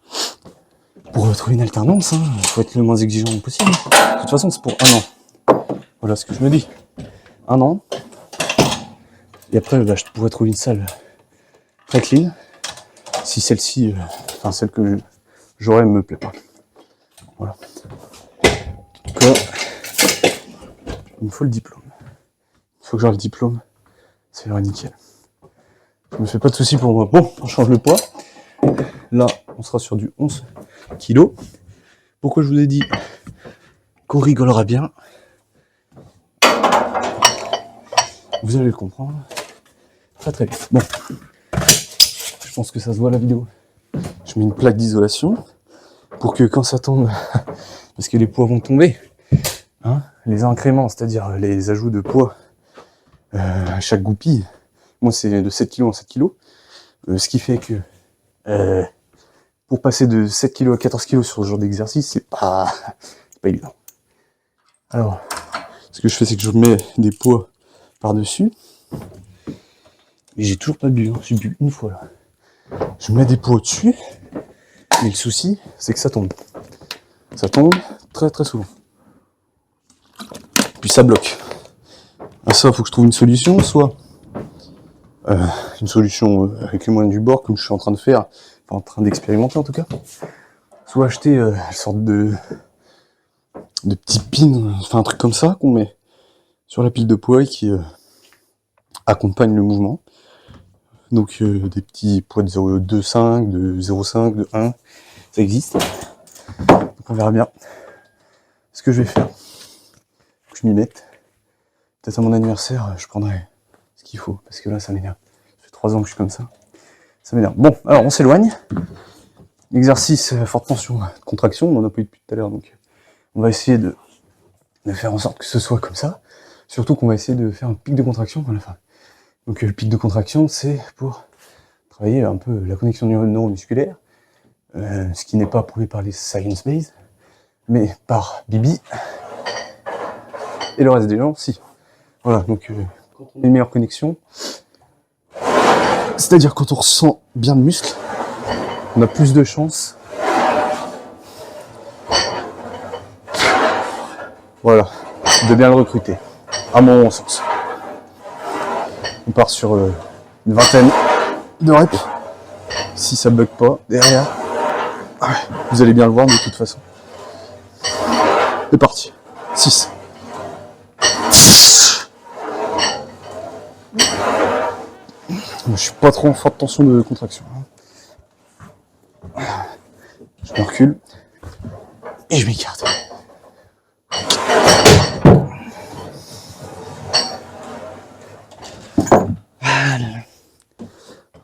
Pour trouver une alternance, hein. Faut être le moins exigeant possible. De toute façon, c'est pour 1 an. Voilà ce que je me dis. 1 an. Et après, je pourrais trouver une salle très clean. Si celle-ci, celle que j'aurais me plaît pas. Voilà. En tout cas, il me faut le diplôme. Il faut que j'aie le diplôme. Ça ira nickel. Je me fais pas de soucis pour moi. Bon, on change le poids. Là, on sera sur du 11 kg. Pourquoi je vous ai dit qu'on rigolera bien? Vous allez le comprendre. Très très vite. Bon. Je pense que ça se voit la vidéo. Je mets une plaque d'isolation pour que quand ça tombe, parce que les poids vont tomber, hein, les incréments, c'est-à-dire les ajouts de poids à chaque goupille, moi c'est de 7 kg en 7 kg, ce qui fait que pour passer de 7 kg à 14 kg sur ce genre d'exercice, c'est pas évident. Alors, ce que je fais, c'est que je mets des poids par-dessus, et j'ai toujours pas bu, hein. J'ai bu une fois là. Je mets des poids au-dessus, mais le souci, c'est que ça tombe. Ça tombe très très souvent. ça bloque. À ça, il faut que je trouve une solution, soit une solution avec les moyens du bord, comme je suis en train de faire, enfin, en train d'expérimenter en tout cas, soit acheter une sorte de petits pins, enfin un truc comme ça qu'on met sur la pile de poids et qui accompagne le mouvement. Donc des petits poids de 0,25, de 0,5, de 1, ça existe. Donc on verra bien ce que je vais faire. Faut que je m'y mette. Peut-être à mon anniversaire, je prendrai ce qu'il faut, parce que là ça m'énerve. Ça fait 3 ans que je suis comme ça. Ça m'énerve. Bon, alors on s'éloigne. Exercice forte tension, contraction, on en a pas eu depuis tout à l'heure, donc on va essayer de faire en sorte que ce soit comme ça. Surtout qu'on va essayer de faire un pic de contraction à la fin. Donc le pic de contraction, c'est pour travailler un peu la connexion neuromusculaire, ce qui n'est pas prouvé par les science-based, mais par Bibi et le reste des gens, si. Voilà, donc quand on a une meilleure connexion, c'est-à-dire quand on ressent bien le muscle, on a plus de chances. Voilà, de bien le recruter, à mon sens. On part sur une vingtaine de reps. Si ça bug pas, derrière, vous allez bien le voir de toute façon. C'est parti. 6. Je suis pas trop en forte tension de contraction. Je me recule et je m'écarte.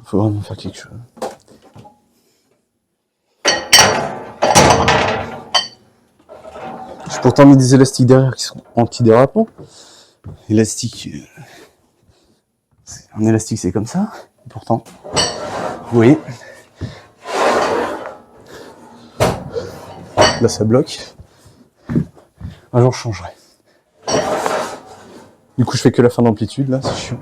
Faut vraiment faire quelque chose. J'ai pourtant mis des élastiques derrière qui sont antidérapants. Élastique, un élastique c'est comme ça. Et pourtant, vous voyez, là ça bloque. Un jour je changerai. Du coup je fais que la fin d'amplitude là, c'est chiant.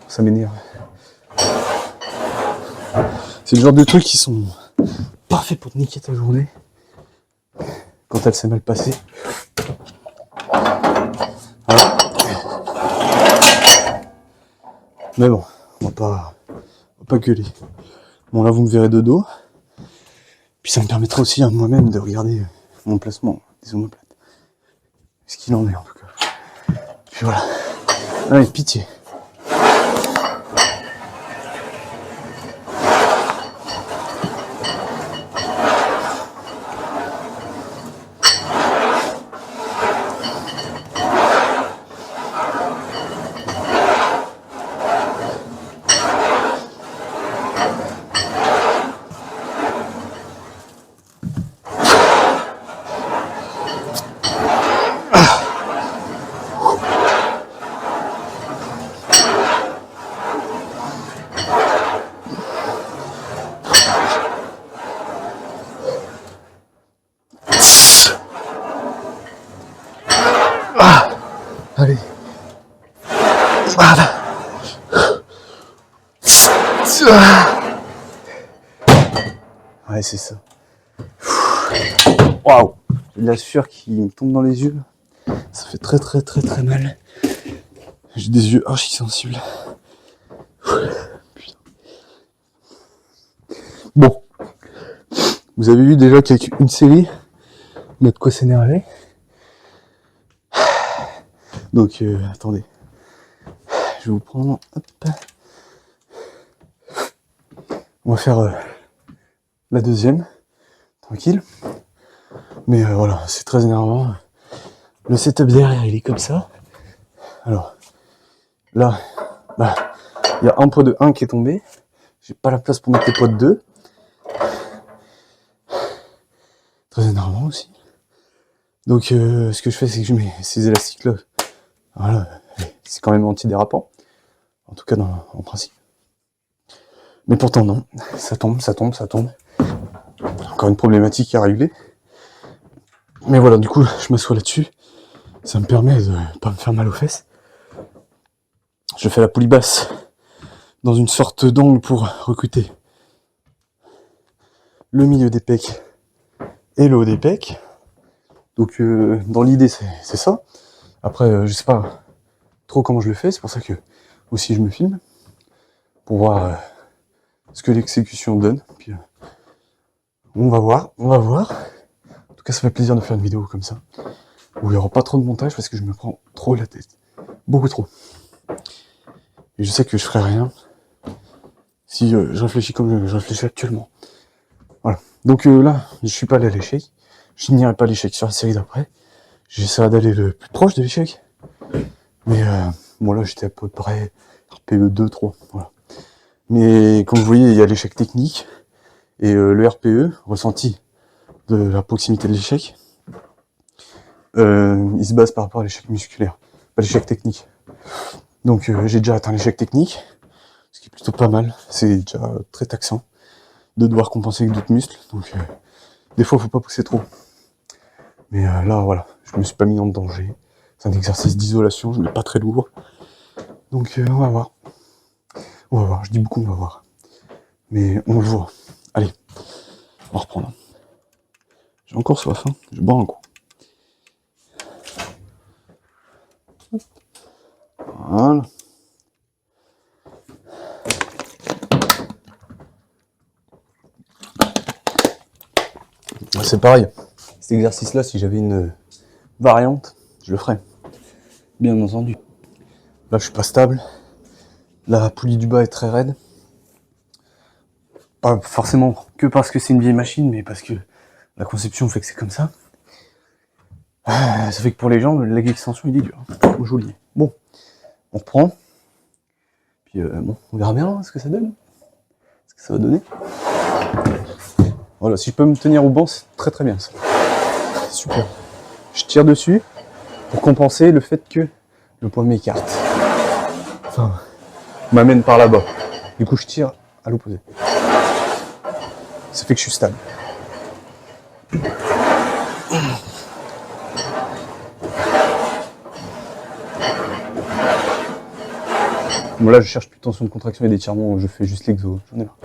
Ça m'énerve. C'est le genre de trucs qui sont parfaits pour te niquer ta journée quand elle s'est mal passée. Voilà. Mais bon, on va pas gueuler. Bon là vous me verrez de dos. Puis ça me permettra aussi à moi-même de regarder mon placement des omoplates. Ce qu'il en est en tout cas. Puis voilà. Allez, pitié. Allez. Voilà. Ouais, c'est ça. Waouh. J'ai de la sueur qui me tombe dans les yeux. Ça fait très très très très mal. J'ai des yeux archi sensibles. Putain. Bon. Vous avez vu déjà qu'avec une série, on a de quoi s'énerver. Donc, attendez. Je vais vous prendre. Hop. On va faire la deuxième. Tranquille. Mais voilà, c'est très énervant. Le setup derrière, il est comme ça. Alors, là, bah, il y a un poids de 1 qui est tombé. J'ai pas la place pour mettre les poids de 2. Très énervant aussi. Donc, ce que je fais, c'est que je mets ces élastiques-là. Voilà, c'est quand même antidérapant. En tout cas, en principe. Mais pourtant, non. Ça tombe, ça tombe, ça tombe. Encore une problématique à régler. Mais voilà, du coup, je m'assois là-dessus. Ça me permet de pas me faire mal aux fesses. je fais la poulie basse dans une sorte d'angle pour recruter le milieu des pecs et le haut des pecs. Donc dans l'idée c'est ça. Après je sais pas trop comment je le fais, c'est pour ça que aussi je me filme pour voir ce que l'exécution donne. Puis on va voir. En tout cas ça fait plaisir de faire une vidéo comme ça où il n'y aura pas trop de montage parce que je me prends trop la tête, beaucoup trop. Et je sais que je ferai rien si je réfléchis comme je réfléchis actuellement. Voilà. Donc là, je suis pas allé à l'échec. Je n'irai pas à l'échec sur la série d'après. J'essaierai d'aller le plus proche de l'échec. Mais bon là, j'étais à peu près RPE 2, 3. Voilà. Mais comme vous voyez, il y a l'échec technique et le RPE, ressenti de la proximité de l'échec, il se base par rapport à l'échec musculaire, pas l'échec technique. Donc j'ai déjà atteint l'échec technique, ce qui est plutôt pas mal. C'est déjà très taxant de devoir compenser avec d'autres muscles. Donc des fois, faut pas pousser trop. Mais là, voilà, je me suis pas mis en danger. C'est un exercice d'isolation, je mets pas très lourd. Donc on va voir. On va voir, je dis beaucoup on va voir. Mais on le voit. Allez, on va reprendre. J'ai encore soif, hein. Je bois un coup. Voilà. C'est pareil. Cet exercice-là, si j'avais une variante, je le ferais. Bien entendu. Là, je suis pas stable. La poulie du bas est très raide. Pas forcément que parce que c'est une vieille machine, mais parce que la conception fait que c'est comme ça. Ça fait que pour les jambes, le leg extension, il est dur. Joli. Bon, on reprend. Puis bon, on verra bien ce que ça donne. Ce que ça va donner. Voilà, si je peux me tenir au banc, c'est très très bien ça. Super. Je tire dessus pour compenser le fait que le poids m'écarte. Enfin, m'amène par là-bas. Du coup, je tire à l'opposé. Ça fait que je suis stable. Bon là, je cherche plus de tension de contraction et d'étirement, je fais juste l'exo. J'en ai marre.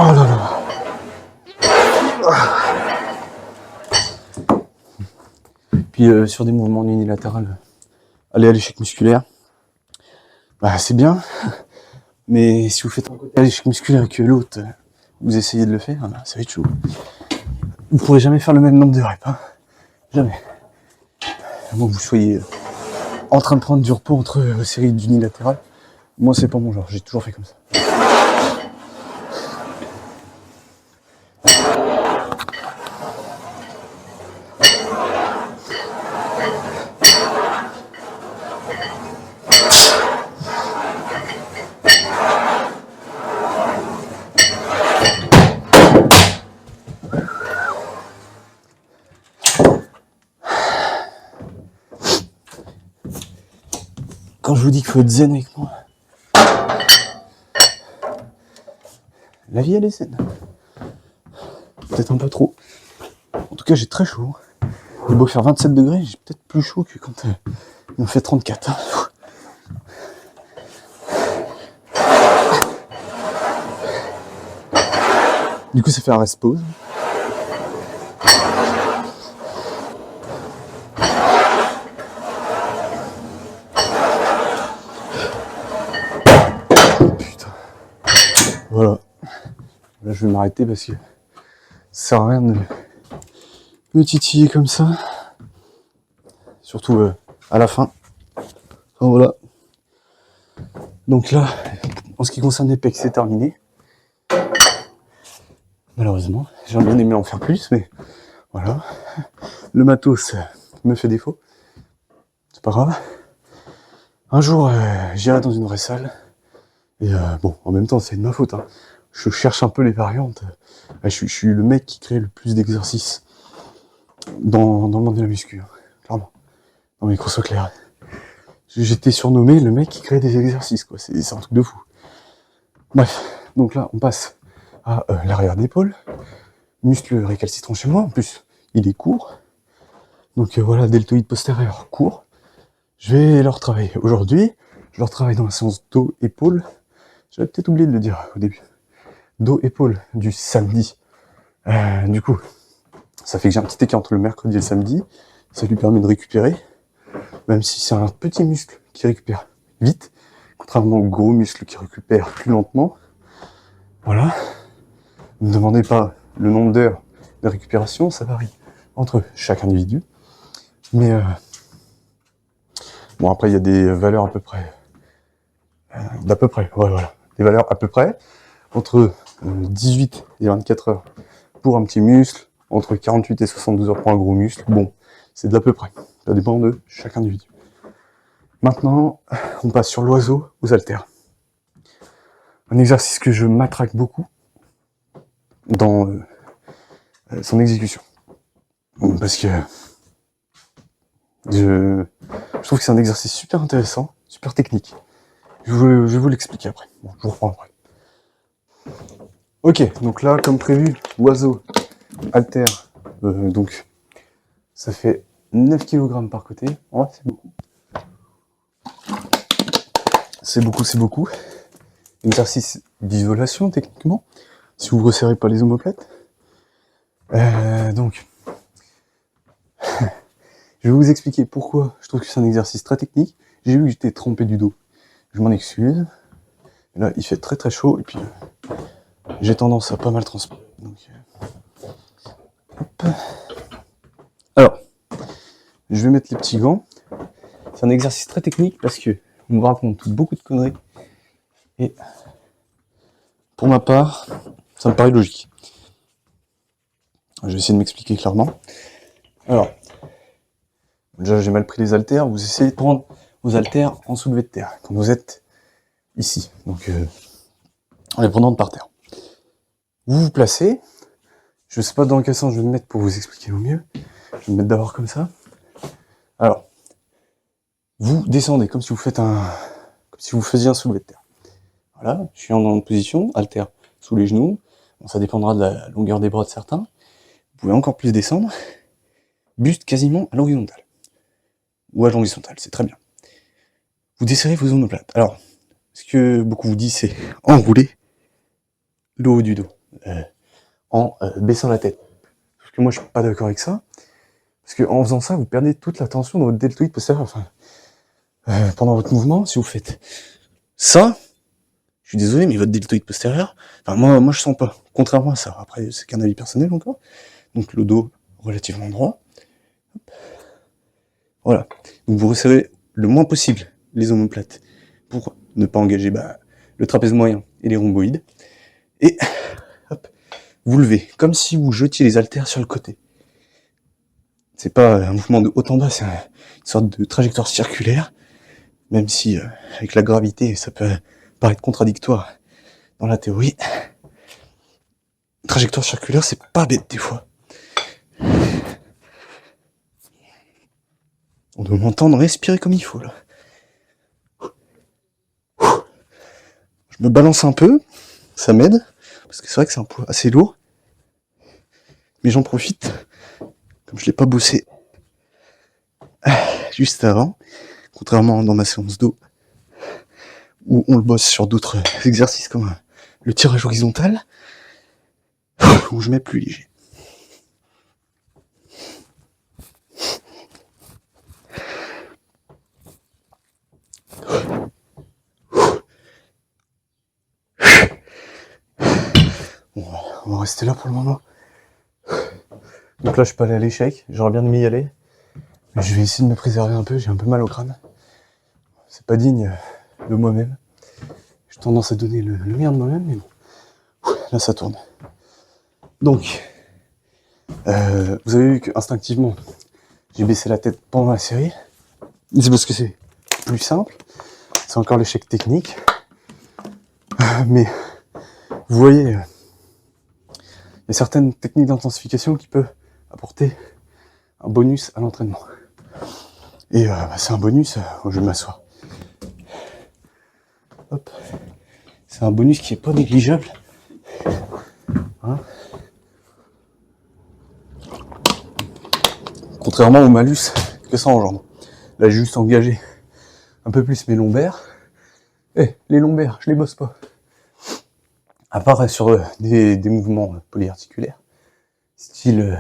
Oh là là. Puis sur des mouvements unilatéraux, aller à l'échec musculaire, bah c'est bien. Mais si vous faites un côté à l'échec musculaire et que l'autre, vous essayez de le faire, bah, ça va être chaud. Vous ne pourrez jamais faire le même nombre de reps. Hein. Jamais. À moins que vous soyez en train de prendre du repos entre séries d'unilatérales. Moi, c'est pas mon genre. J'ai toujours fait comme ça. Quand je vous dis qu'il faut être zen avec moi, la vie elle est zen. Peut-être un peu trop. En tout cas, j'ai très chaud. Il est beau faire 27 degrés, j'ai peut-être plus chaud que quand il en fait 34. Du coup, ça fait un rest pause. Putain. Voilà. Là, je vais m'arrêter parce que ça sert à rien de me titiller comme ça. Surtout à la fin. Enfin, voilà. Donc là, en ce qui concerne les pecs, c'est terminé. Malheureusement, j'aurais bien aimé en faire plus, mais voilà. Le matos me fait défaut. C'est pas grave. Un jour, j'irai dans une vraie salle. Et bon, en même temps, c'est de ma faute. Hein. je cherche un peu les variantes. Je suis le mec qui crée le plus d'exercices dans le monde de la muscu, hein, clairement. Non mais qu'on soit clair. J'étais surnommé le mec qui crée des exercices, quoi. C'est un truc de fou. Bref, donc là, on passe à l'arrière d'épaule. Muscle récalcitrant chez moi, en plus, il est court. Donc voilà, deltoïde postérieur court. Je vais leur travailler. Aujourd'hui, je leur travaille dans la séance dos-épaule. J'avais peut-être oublié de le dire au début. Dos-épaule du samedi. Du coup, ça fait que j'ai un petit écart entre le mercredi et le samedi. Ça lui permet de récupérer. Même si c'est un petit muscle qui récupère vite, contrairement au gros muscle qui récupère plus lentement. Voilà. Ne me demandez pas le nombre d'heures de récupération, ça varie entre chaque individu. Mais bon, après, il y a des valeurs à peu près. D'à peu près, ouais, voilà. Des valeurs à peu près. Entre 18 et 24 heures pour un petit muscle, entre 48 et 72 heures pour un gros muscle. Bon, c'est d'à peu près. Ça dépend de chaque individu. Maintenant, on passe sur l'oiseau aux haltères. Un exercice que je matraque beaucoup dans son exécution. Parce que je trouve que c'est un exercice super intéressant, super technique. Je vais vous l'expliquer après. Bon, je vous reprends après. Ok, donc là, comme prévu, oiseau, haltère, donc ça fait 9 kg par côté. Ouais, c'est beaucoup. C'est beaucoup. Exercice d'isolation, techniquement, si vous ne resserrez pas les omoplates. Donc, je vais vous expliquer pourquoi je trouve que c'est un exercice très technique. J'ai vu que j'étais trempé du dos. Je m'en excuse. Là, il fait très très chaud et puis j'ai tendance à pas mal transpirer. Donc, hop. Alors, je vais mettre les petits gants. C'est un exercice très technique parce que on me raconte beaucoup de conneries. Et pour ma part, ça me paraît logique. Je vais essayer de m'expliquer clairement. Alors, déjà j'ai mal pris les haltères. Vous essayez de prendre vos haltères en soulevé de terre quand vous êtes ici. Donc, en les prenant de par terre. Vous vous placez. Je ne sais pas dans quel sens je vais me mettre pour vous expliquer au mieux. Je vais me mettre d'abord comme ça. Alors, vous descendez comme si vous faisiez un soulevé de terre. Voilà, je suis en position, haltère sous les genoux. Bon, ça dépendra de la longueur des bras de certains. Vous pouvez encore plus descendre. Buste quasiment à l'horizontale. Ou à l'horizontale, c'est très bien. Vous desserrez vos omoplates. Alors, ce que beaucoup vous disent, c'est enrouler le haut du dos. En baissant la tête. Parce que moi, je suis pas d'accord avec ça. Parce qu'en faisant ça, vous perdez toute la tension dans votre deltoïde postérieur. Enfin, pendant votre mouvement, si vous faites ça, je suis désolé, mais votre deltoïde postérieur, enfin, moi, je sens pas. Contrairement à ça. Après, c'est qu'un avis personnel encore. Donc, le dos relativement droit. Hop. Voilà. Donc, vous resserrez le moins possible les omoplates pour ne pas engager le trapèze moyen et les rhomboïdes. Et hop, vous levez, comme si vous jetiez les haltères sur le côté. C'est pas un mouvement de haut en bas, c'est une sorte de trajectoire circulaire, même si avec la gravité, ça peut paraître contradictoire dans la théorie. Trajectoire circulaire, c'est pas bête des fois. On doit m'entendre respirer comme il faut là. Je me balance un peu, ça m'aide, parce que c'est vrai que c'est un poids assez lourd. Mais j'en profite, comme je l'ai pas bossé juste avant, contrairement dans ma séance dos, où on le bosse sur d'autres exercices comme le tirage horizontal, où je mets plus léger. Bon, on va rester là pour le moment. Donc là, je suis pas allé à l'échec, j'aurais bien aimé y aller. Mais je vais essayer de me préserver un peu, j'ai un peu mal au crâne. C'est pas digne de moi-même. J'ai tendance à donner le meilleur de moi-même, mais bon. Là, ça tourne. Donc, vous avez vu qu'instinctivement, j'ai baissé la tête pendant la série. C'est parce que c'est plus simple. C'est encore l'échec technique. Mais Vous voyez, il y a certaines techniques d'intensification qui peuvent apporter un bonus à l'entraînement. Et c'est un bonus, je vais m'asseoir. Hop. C'est un bonus qui est pas négligeable. Hein, contrairement au malus que ça engendre. Là, j'ai juste engagé un peu plus mes lombaires. Les lombaires, je les bosse pas. À part sur des mouvements polyarticulaires. Style,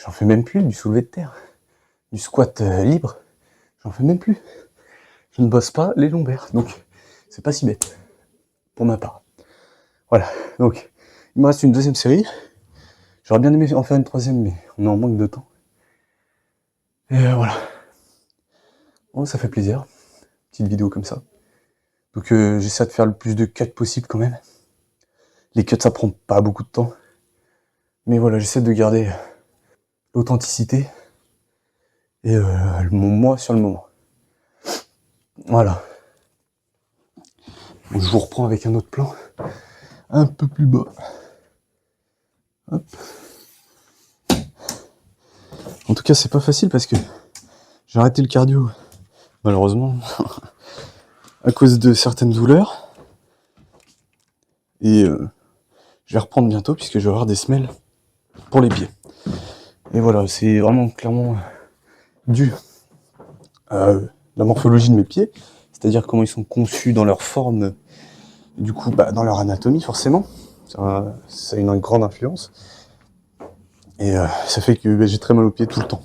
j'en fais même plus, du soulevé de terre. Du squat libre, j'en fais même plus. Je ne bosse pas les lombaires, donc c'est pas si bête, pour ma part. Voilà, donc il me reste une deuxième série. J'aurais bien aimé en faire une troisième, mais on est en manque de temps. Et voilà. Bon, ça fait plaisir, petite vidéo comme ça. Donc j'essaie de faire le plus de cuts possible quand même. Les cuts, ça prend pas beaucoup de temps. Mais voilà, j'essaie de garder l'authenticité et mon moi sur le moment. Voilà. Donc, je vous reprends avec un autre plan, un peu plus bas. Hop. En tout cas, c'est pas facile parce que j'ai arrêté le cardio, malheureusement, à cause de certaines douleurs. Et je vais reprendre bientôt puisque je vais avoir des semelles pour les pieds. Et voilà, c'est vraiment clairement dû à la morphologie de mes pieds, c'est-à-dire comment ils sont conçus dans leur forme, et du coup dans leur anatomie forcément. Ça a une grande influence. Et ça fait que j'ai très mal aux pieds tout le temps.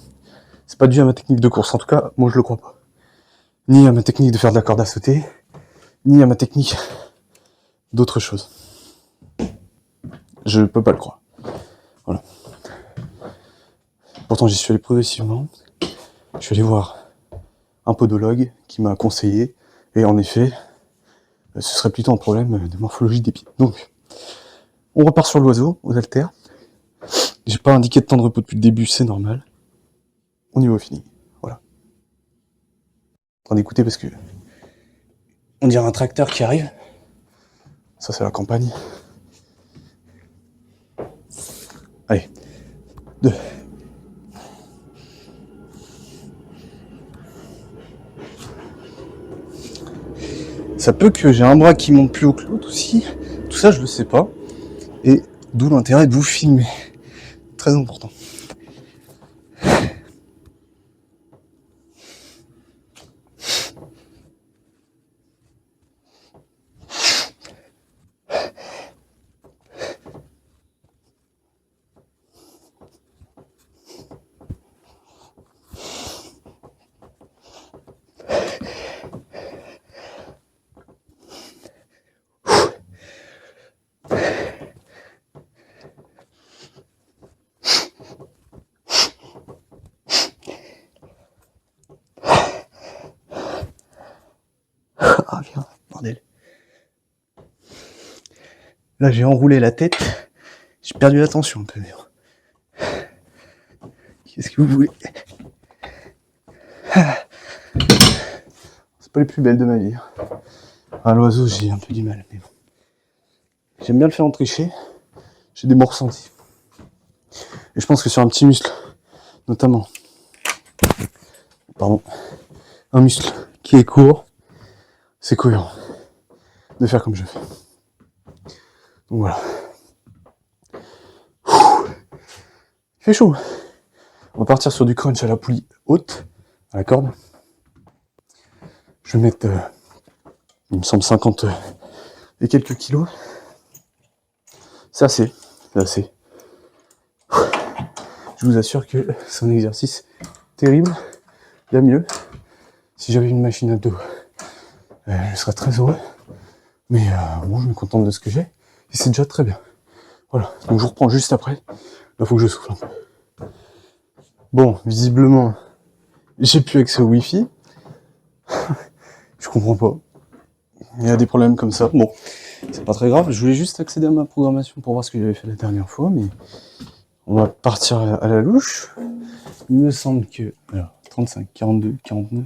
C'est pas dû à ma technique de course, en tout cas, moi je le crois pas. Ni à ma technique de faire de la corde à sauter, ni à ma technique d'autre chose. Je peux pas le croire. Voilà. Pourtant j'y suis allé progressivement. Je suis allé voir un podologue qui m'a conseillé, et en effet, ce serait plutôt un problème de morphologie des pieds. Donc, on repart sur l'oiseau, aux haltères. J'ai pas indiqué de temps de repos depuis le début, c'est normal. On y va au fini. Voilà. En train d'écouter parce que on dirait un tracteur qui arrive. Ça, c'est la campagne. Allez. 2. Ça peut que j'ai un bras qui monte plus haut que l'autre aussi. Tout ça, je le sais pas. Et d'où l'intérêt de vous filmer. Très important. Ah, viens, bordel. Là, j'ai enroulé la tête. J'ai perdu l'attention un peu. Qu'est-ce que vous voulez? C'est pas les plus belles de ma vie. À l'oiseau, j'ai un peu du mal, mais bon. J'aime bien le faire en tricher. J'ai des bons ressentis. Et je pense que sur un petit muscle, notamment, un muscle qui est court, c'est cohérent de faire comme je fais. Donc voilà. Il fait chaud. On va partir sur du crunch à la poulie haute, à la corde. Je vais mettre, il me semble, 50 et quelques kilos. C'est assez. C'est assez. Je vous assure que c'est un exercice terrible. Il y a mieux. Si j'avais une machine abdos, je serais très heureux. Mais bon, je me contente de ce que j'ai. Et c'est déjà très bien. Voilà. Donc je vous reprends juste après. Là, il faut que je souffle un peu. Bon, visiblement, j'ai plus accès au Wi-Fi. Je comprends pas. Il y a des problèmes comme ça. Bon, c'est pas très grave. Je voulais juste accéder à ma programmation pour voir ce que j'avais fait la dernière fois, mais on va partir à la louche. Il me semble que... Alors, 35, 42, 49,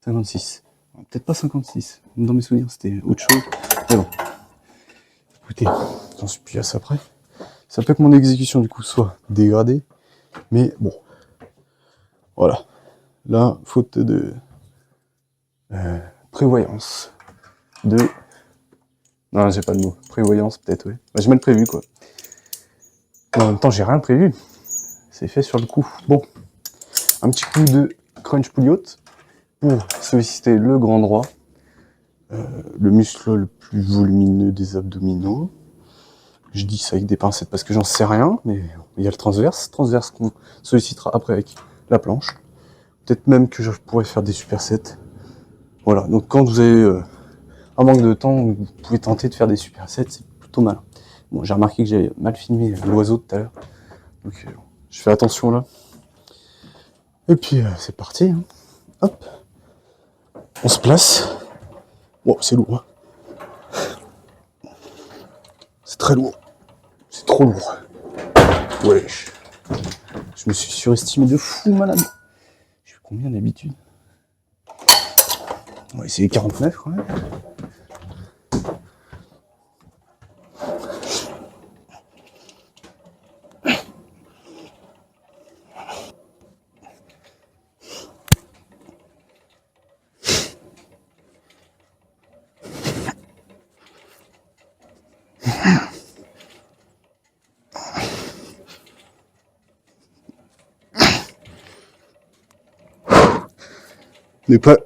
56. Peut-être pas 56. Dans mes souvenirs, c'était autre chose. Mais bon. écoutez, j'en suis plus à ça près. Ça peut que mon exécution du coup soit dégradée, mais bon, voilà. Là, faute de prévoyance, non, j'ai pas de mot. Prévoyance, peut-être, oui. Bah, j'ai mal prévu, quoi. En même temps, j'ai rien prévu. C'est fait sur le coup. Bon, un petit coup de crunch pouliot pour solliciter le grand droit, le muscle le plus volumineux des abdominaux. Je dis ça avec des pincettes parce que j'en sais rien, mais il y a le transverse qu'on sollicitera après avec la planche. Peut-être même que je pourrais faire des supersets. Voilà, donc quand vous avez un manque de temps, vous pouvez tenter de faire des supersets, c'est plutôt malin. Bon, j'ai remarqué que j'avais mal filmé l'oiseau tout à l'heure, donc je fais attention là. Et puis c'est parti, hein. Hop, on se place. Bon, c'est lourd, hein. C'est très lourd, c'est trop lourd. Wesh, je me suis surestimé de fou malade. Je fais combien d'habitude? On va essayer 49 quand même. Ne pas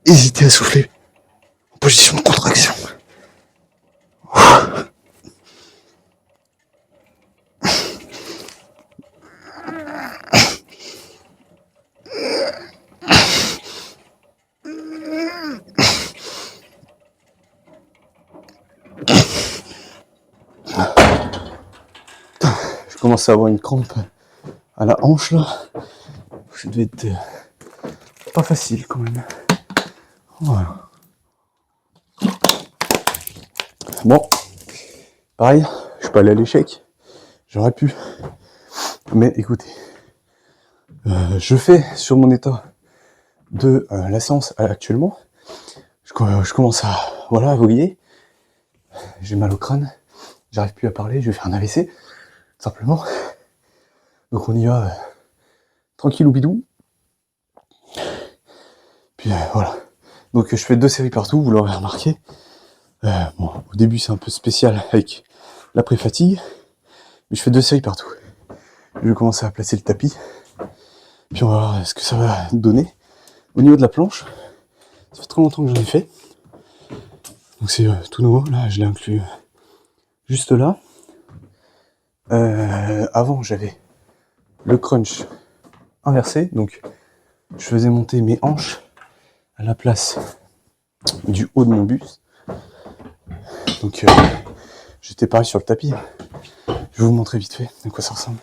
hésiter à souffler en position de contraction. Je commence à avoir une crampe à la hanche là. Ça devait être pas facile quand même. Voilà. Bon, pareil, je suis pas allé à l'échec. J'aurais pu. Mais écoutez, je fais sur mon état de la séance actuellement. Je commence à voilà, à voguer. J'ai mal au crâne. J'arrive plus à parler. Je vais faire un AVC. Simplement. Donc on y va tranquille ou bidou. Puis voilà. Donc je fais 2 séries partout, vous l'aurez remarqué. Bon, au début c'est un peu spécial avec l'après-fatigue. Mais je fais 2 séries partout. Je vais commencer à placer le tapis. Puis on va voir ce que ça va donner. Au niveau de la planche, ça fait trop longtemps que j'en ai fait. Donc c'est tout nouveau. Là, je l'ai inclus juste là. Avant, j'avais le crunch inversé. Donc je faisais monter mes hanches à la place du haut de mon buste. Donc j'étais pareil sur le tapis. Je vais vous montrer vite fait à quoi ça ressemble.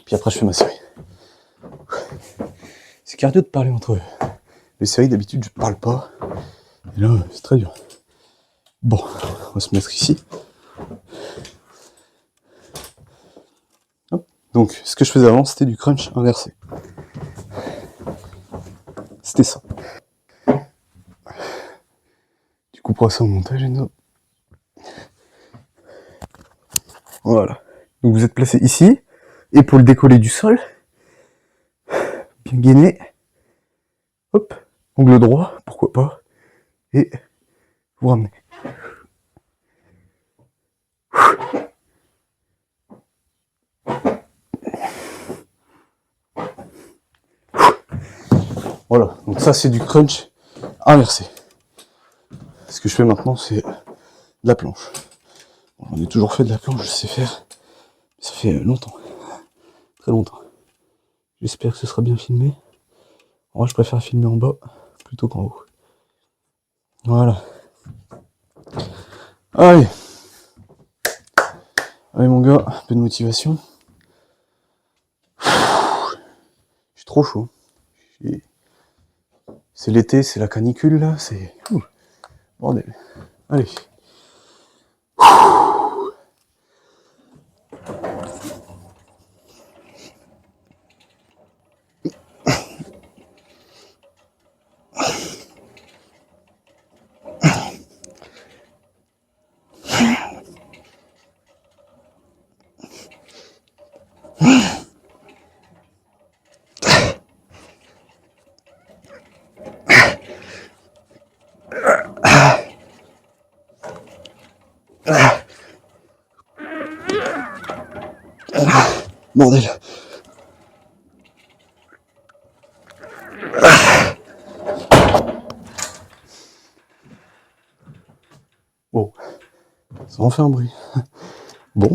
Puis après je fais ma série. C'est cardio de parler entre les séries, d'habitude je parle pas. Et là c'est très dur. Bon, on va se mettre ici. Hop. Donc ce que je faisais avant c'était du crunch inversé. C'était ça. Tu couperas ça au montage, Enzo. Voilà. Donc vous êtes placé ici, épaule décollée du sol, bien gainé. Hop, ongle droit, pourquoi pas. Et vous ramenez. Voilà, donc ça c'est du crunch inversé. Ce que je fais maintenant c'est de la planche. Bon, j'en ai toujours fait de la planche, je sais faire. Ça fait longtemps. Très longtemps. J'espère que ce sera bien filmé. Moi je préfère filmer en bas plutôt qu'en haut. Voilà. Allez. Allez mon gars, un peu de motivation. Je suis trop chaud. C'est l'été, c'est la canicule là, c'est... Bordel. Allez. Bordel. Bon, ça en fait un bruit. Bon,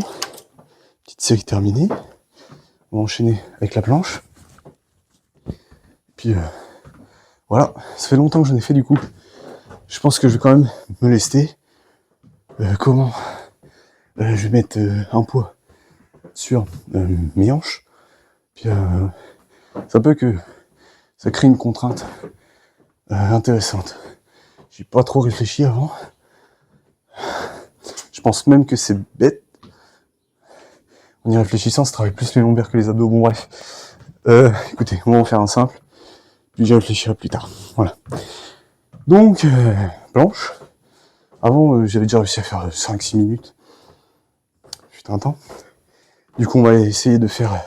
petite série terminée. On va enchaîner avec la planche. Puis voilà, ça fait longtemps que je n'ai fait du coup. Je pense que je vais quand même me lester. Comment je vais mettre un poids sur mes hanches. Puis ça peut que ça crée une contrainte intéressante. J'ai pas trop réfléchi avant. Je pense même que c'est bête. En y réfléchissant, ça travaille plus les lombaires que les abdos. Bon bref. Écoutez, on va en faire un simple. Puis j'y réfléchirai plus tard. Voilà. Donc, planche. Avant, j'avais déjà réussi à faire 5-6 minutes. Putain, un temps. Du coup, on va essayer de faire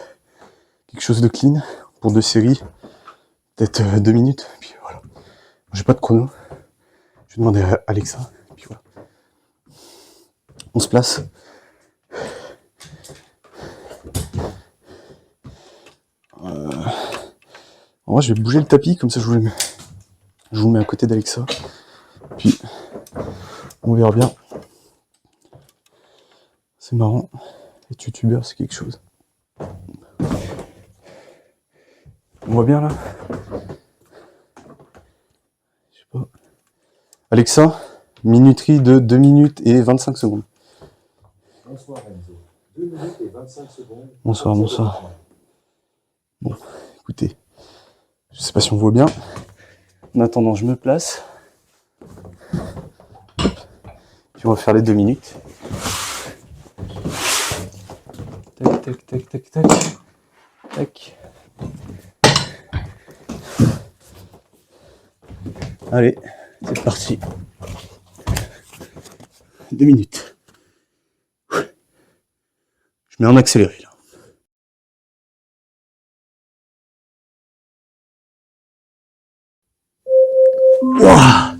quelque chose de clean pour 2 séries. Peut-être 2 minutes. Puis voilà. J'ai pas de chrono. Je vais demander à Alexa. Puis voilà. On se place. En vrai, je vais bouger le tapis, comme ça je vous mets à côté d'Alexa. Puis, on verra bien. C'est marrant. Les youtubeurs, c'est quelque chose. On voit bien là? Je sais pas. Alexa, minuterie de 2 minutes et 25 secondes. Bonsoir Enzo. 2 minutes et 25 secondes. Bonsoir, bonsoir. Bon, écoutez. Je sais pas si on voit bien. En attendant, je me place. Puis on va faire les 2 minutes. Tac, tac, tac, tac, tac. Tac. Allez, c'est parti. 2 minutes. Je mets en accéléré là. Wouah.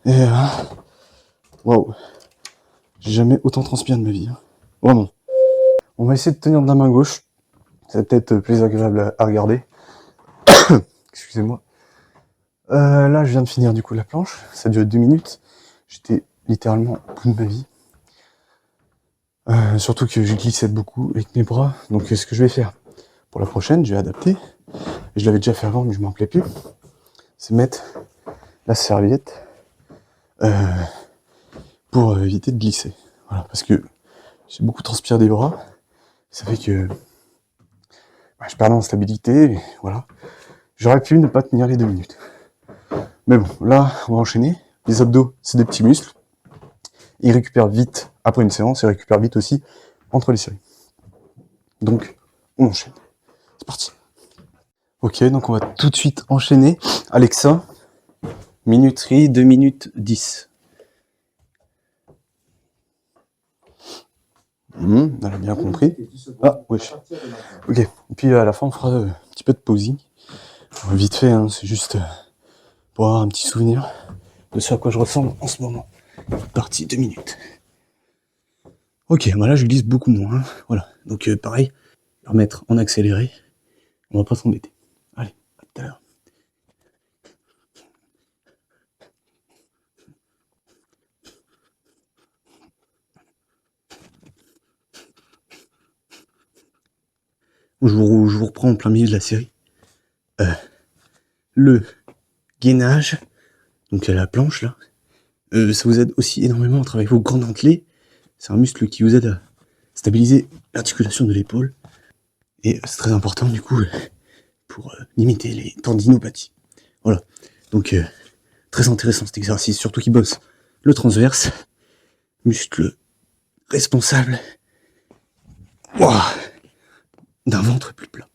Et waouh. J'ai jamais autant transpiré de ma vie. Hein. Vraiment. On va essayer de tenir de la main gauche. C'est peut-être plus agréable à regarder. Excusez-moi. Là, je viens de finir du coup la planche. Ça a duré 2 minutes. J'étais littéralement au bout de ma vie. Surtout que je glissais beaucoup avec mes bras. Donc, ce que je vais faire pour la prochaine, je vais adapter. Je l'avais déjà fait avant, mais je m'en rappelais plus. C'est mettre la serviette pour éviter de glisser. Voilà, parce que j'ai beaucoup transpiré des bras. Ça fait que je perds en stabilité. Et voilà. J'aurais pu ne pas tenir les 2 minutes. Mais bon, là, on va enchaîner. Les abdos, c'est des petits muscles. Ils récupèrent vite après une séance, ils récupèrent vite aussi entre les séries. Donc, on enchaîne. C'est parti. Ok, donc on va tout de suite enchaîner. Alexa, minuterie 2 minutes 10. Elle a bien compris. Ah, wesh. Ok, et puis à la fin, on fera un petit peu de posing. Vite fait, hein, c'est juste pour avoir un petit souvenir de ce à quoi je ressemble en ce moment. Partie 2 minutes. Ok, bah là je glisse beaucoup moins. Hein. Voilà, donc pareil, remettre en accéléré. On va pas s'embêter. Allez, à tout à l'heure. Je vous reprends en plein milieu de la série. Le gainage, donc à la planche là, ça vous aide aussi énormément à travailler vos grands dentelés. C'est un muscle qui vous aide à stabiliser l'articulation de l'épaule. Et c'est très important du coup pour limiter les tendinopathies. Voilà, donc très intéressant cet exercice, surtout qu'il bosse le transverse, muscle responsable d'un ventre plus plat.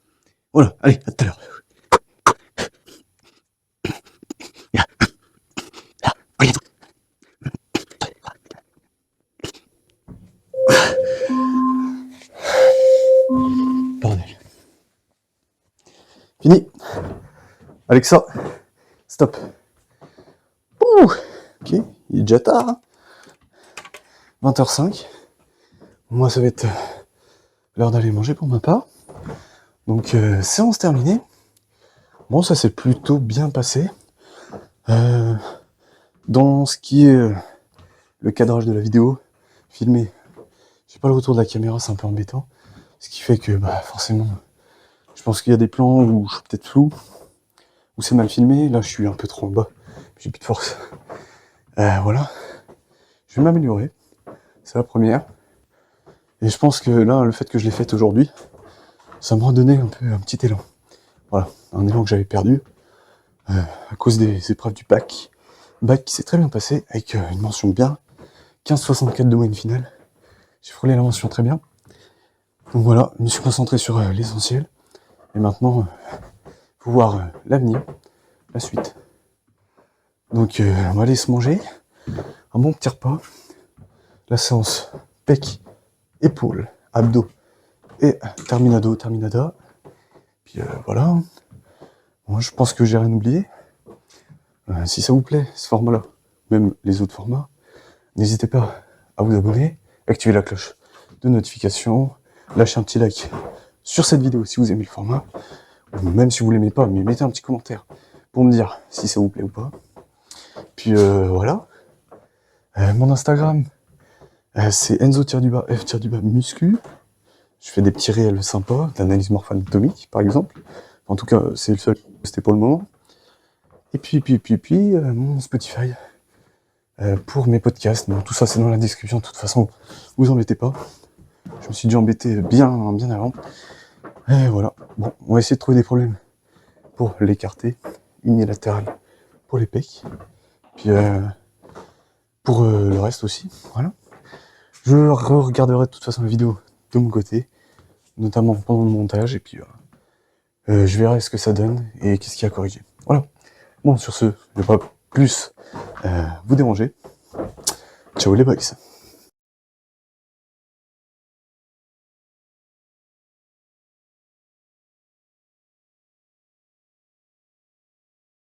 Voilà, allez, à tout à l'heure. Bordel. Fini. Alexa, stop. Ouh, ok. il est déjà tard, hein. 20h05. Moi, ça va être l'heure d'aller manger pour ma part. Donc, séance terminée. Bon, ça s'est plutôt bien passé. Dans ce qui est le cadrage de la vidéo, filmé, j'ai pas le retour de la caméra, c'est un peu embêtant. Ce qui fait que, bah, forcément, je pense qu'il y a des plans où je suis peut-être flou, où c'est mal filmé. Là, je suis un peu trop en bas, j'ai plus de force. Voilà. Je vais m'améliorer. C'est la première. Et je pense que là, le fait que je l'ai fait aujourd'hui, ça m'a donné un peu un petit élan. Voilà, un élan que j'avais perdu à cause des épreuves du bac. Bac qui s'est très bien passé, avec une mention bien. 15,64 de moyenne finale. J'ai frôlé la mention très bien. Donc voilà, je me suis concentré sur l'essentiel. Et maintenant, faut voir l'avenir, la suite. Donc on va aller se manger. Un bon petit repas. La séance pec, épaules, abdos et terminada. Puis voilà. Moi, je pense que j'ai rien oublié. Si ça vous plaît, ce format-là, même les autres formats, n'hésitez pas à vous abonner, activer la cloche de notification, lâcher un petit like sur cette vidéo si vous aimez le format, ou même si vous l'aimez pas, mais mettez un petit commentaire pour me dire si ça vous plaît ou pas. Puis voilà. Mon Instagram, c'est enzo-f-muscu. Je fais des petits réels sympas, d'analyse morpho-anatomique par exemple. En tout cas, c'est le seul que c'était pour le moment. Et puis, mon Spotify pour mes podcasts. Bon, tout ça, c'est dans la description. De toute façon, vous embêtez pas. Je me suis déjà embêté bien avant. Et voilà. Bon, on va essayer de trouver des problèmes pour l'écarter unilatéral pour les pecs. Puis pour le reste aussi. Voilà. Je regarderai de toute façon la vidéo de mon côté, notamment pendant le montage. Et puis je verrai ce que ça donne et qu'est-ce qu'il y a à corriger. Voilà. Bon, sur ce, je ne vais pas plus vous déranger. Ciao les boys.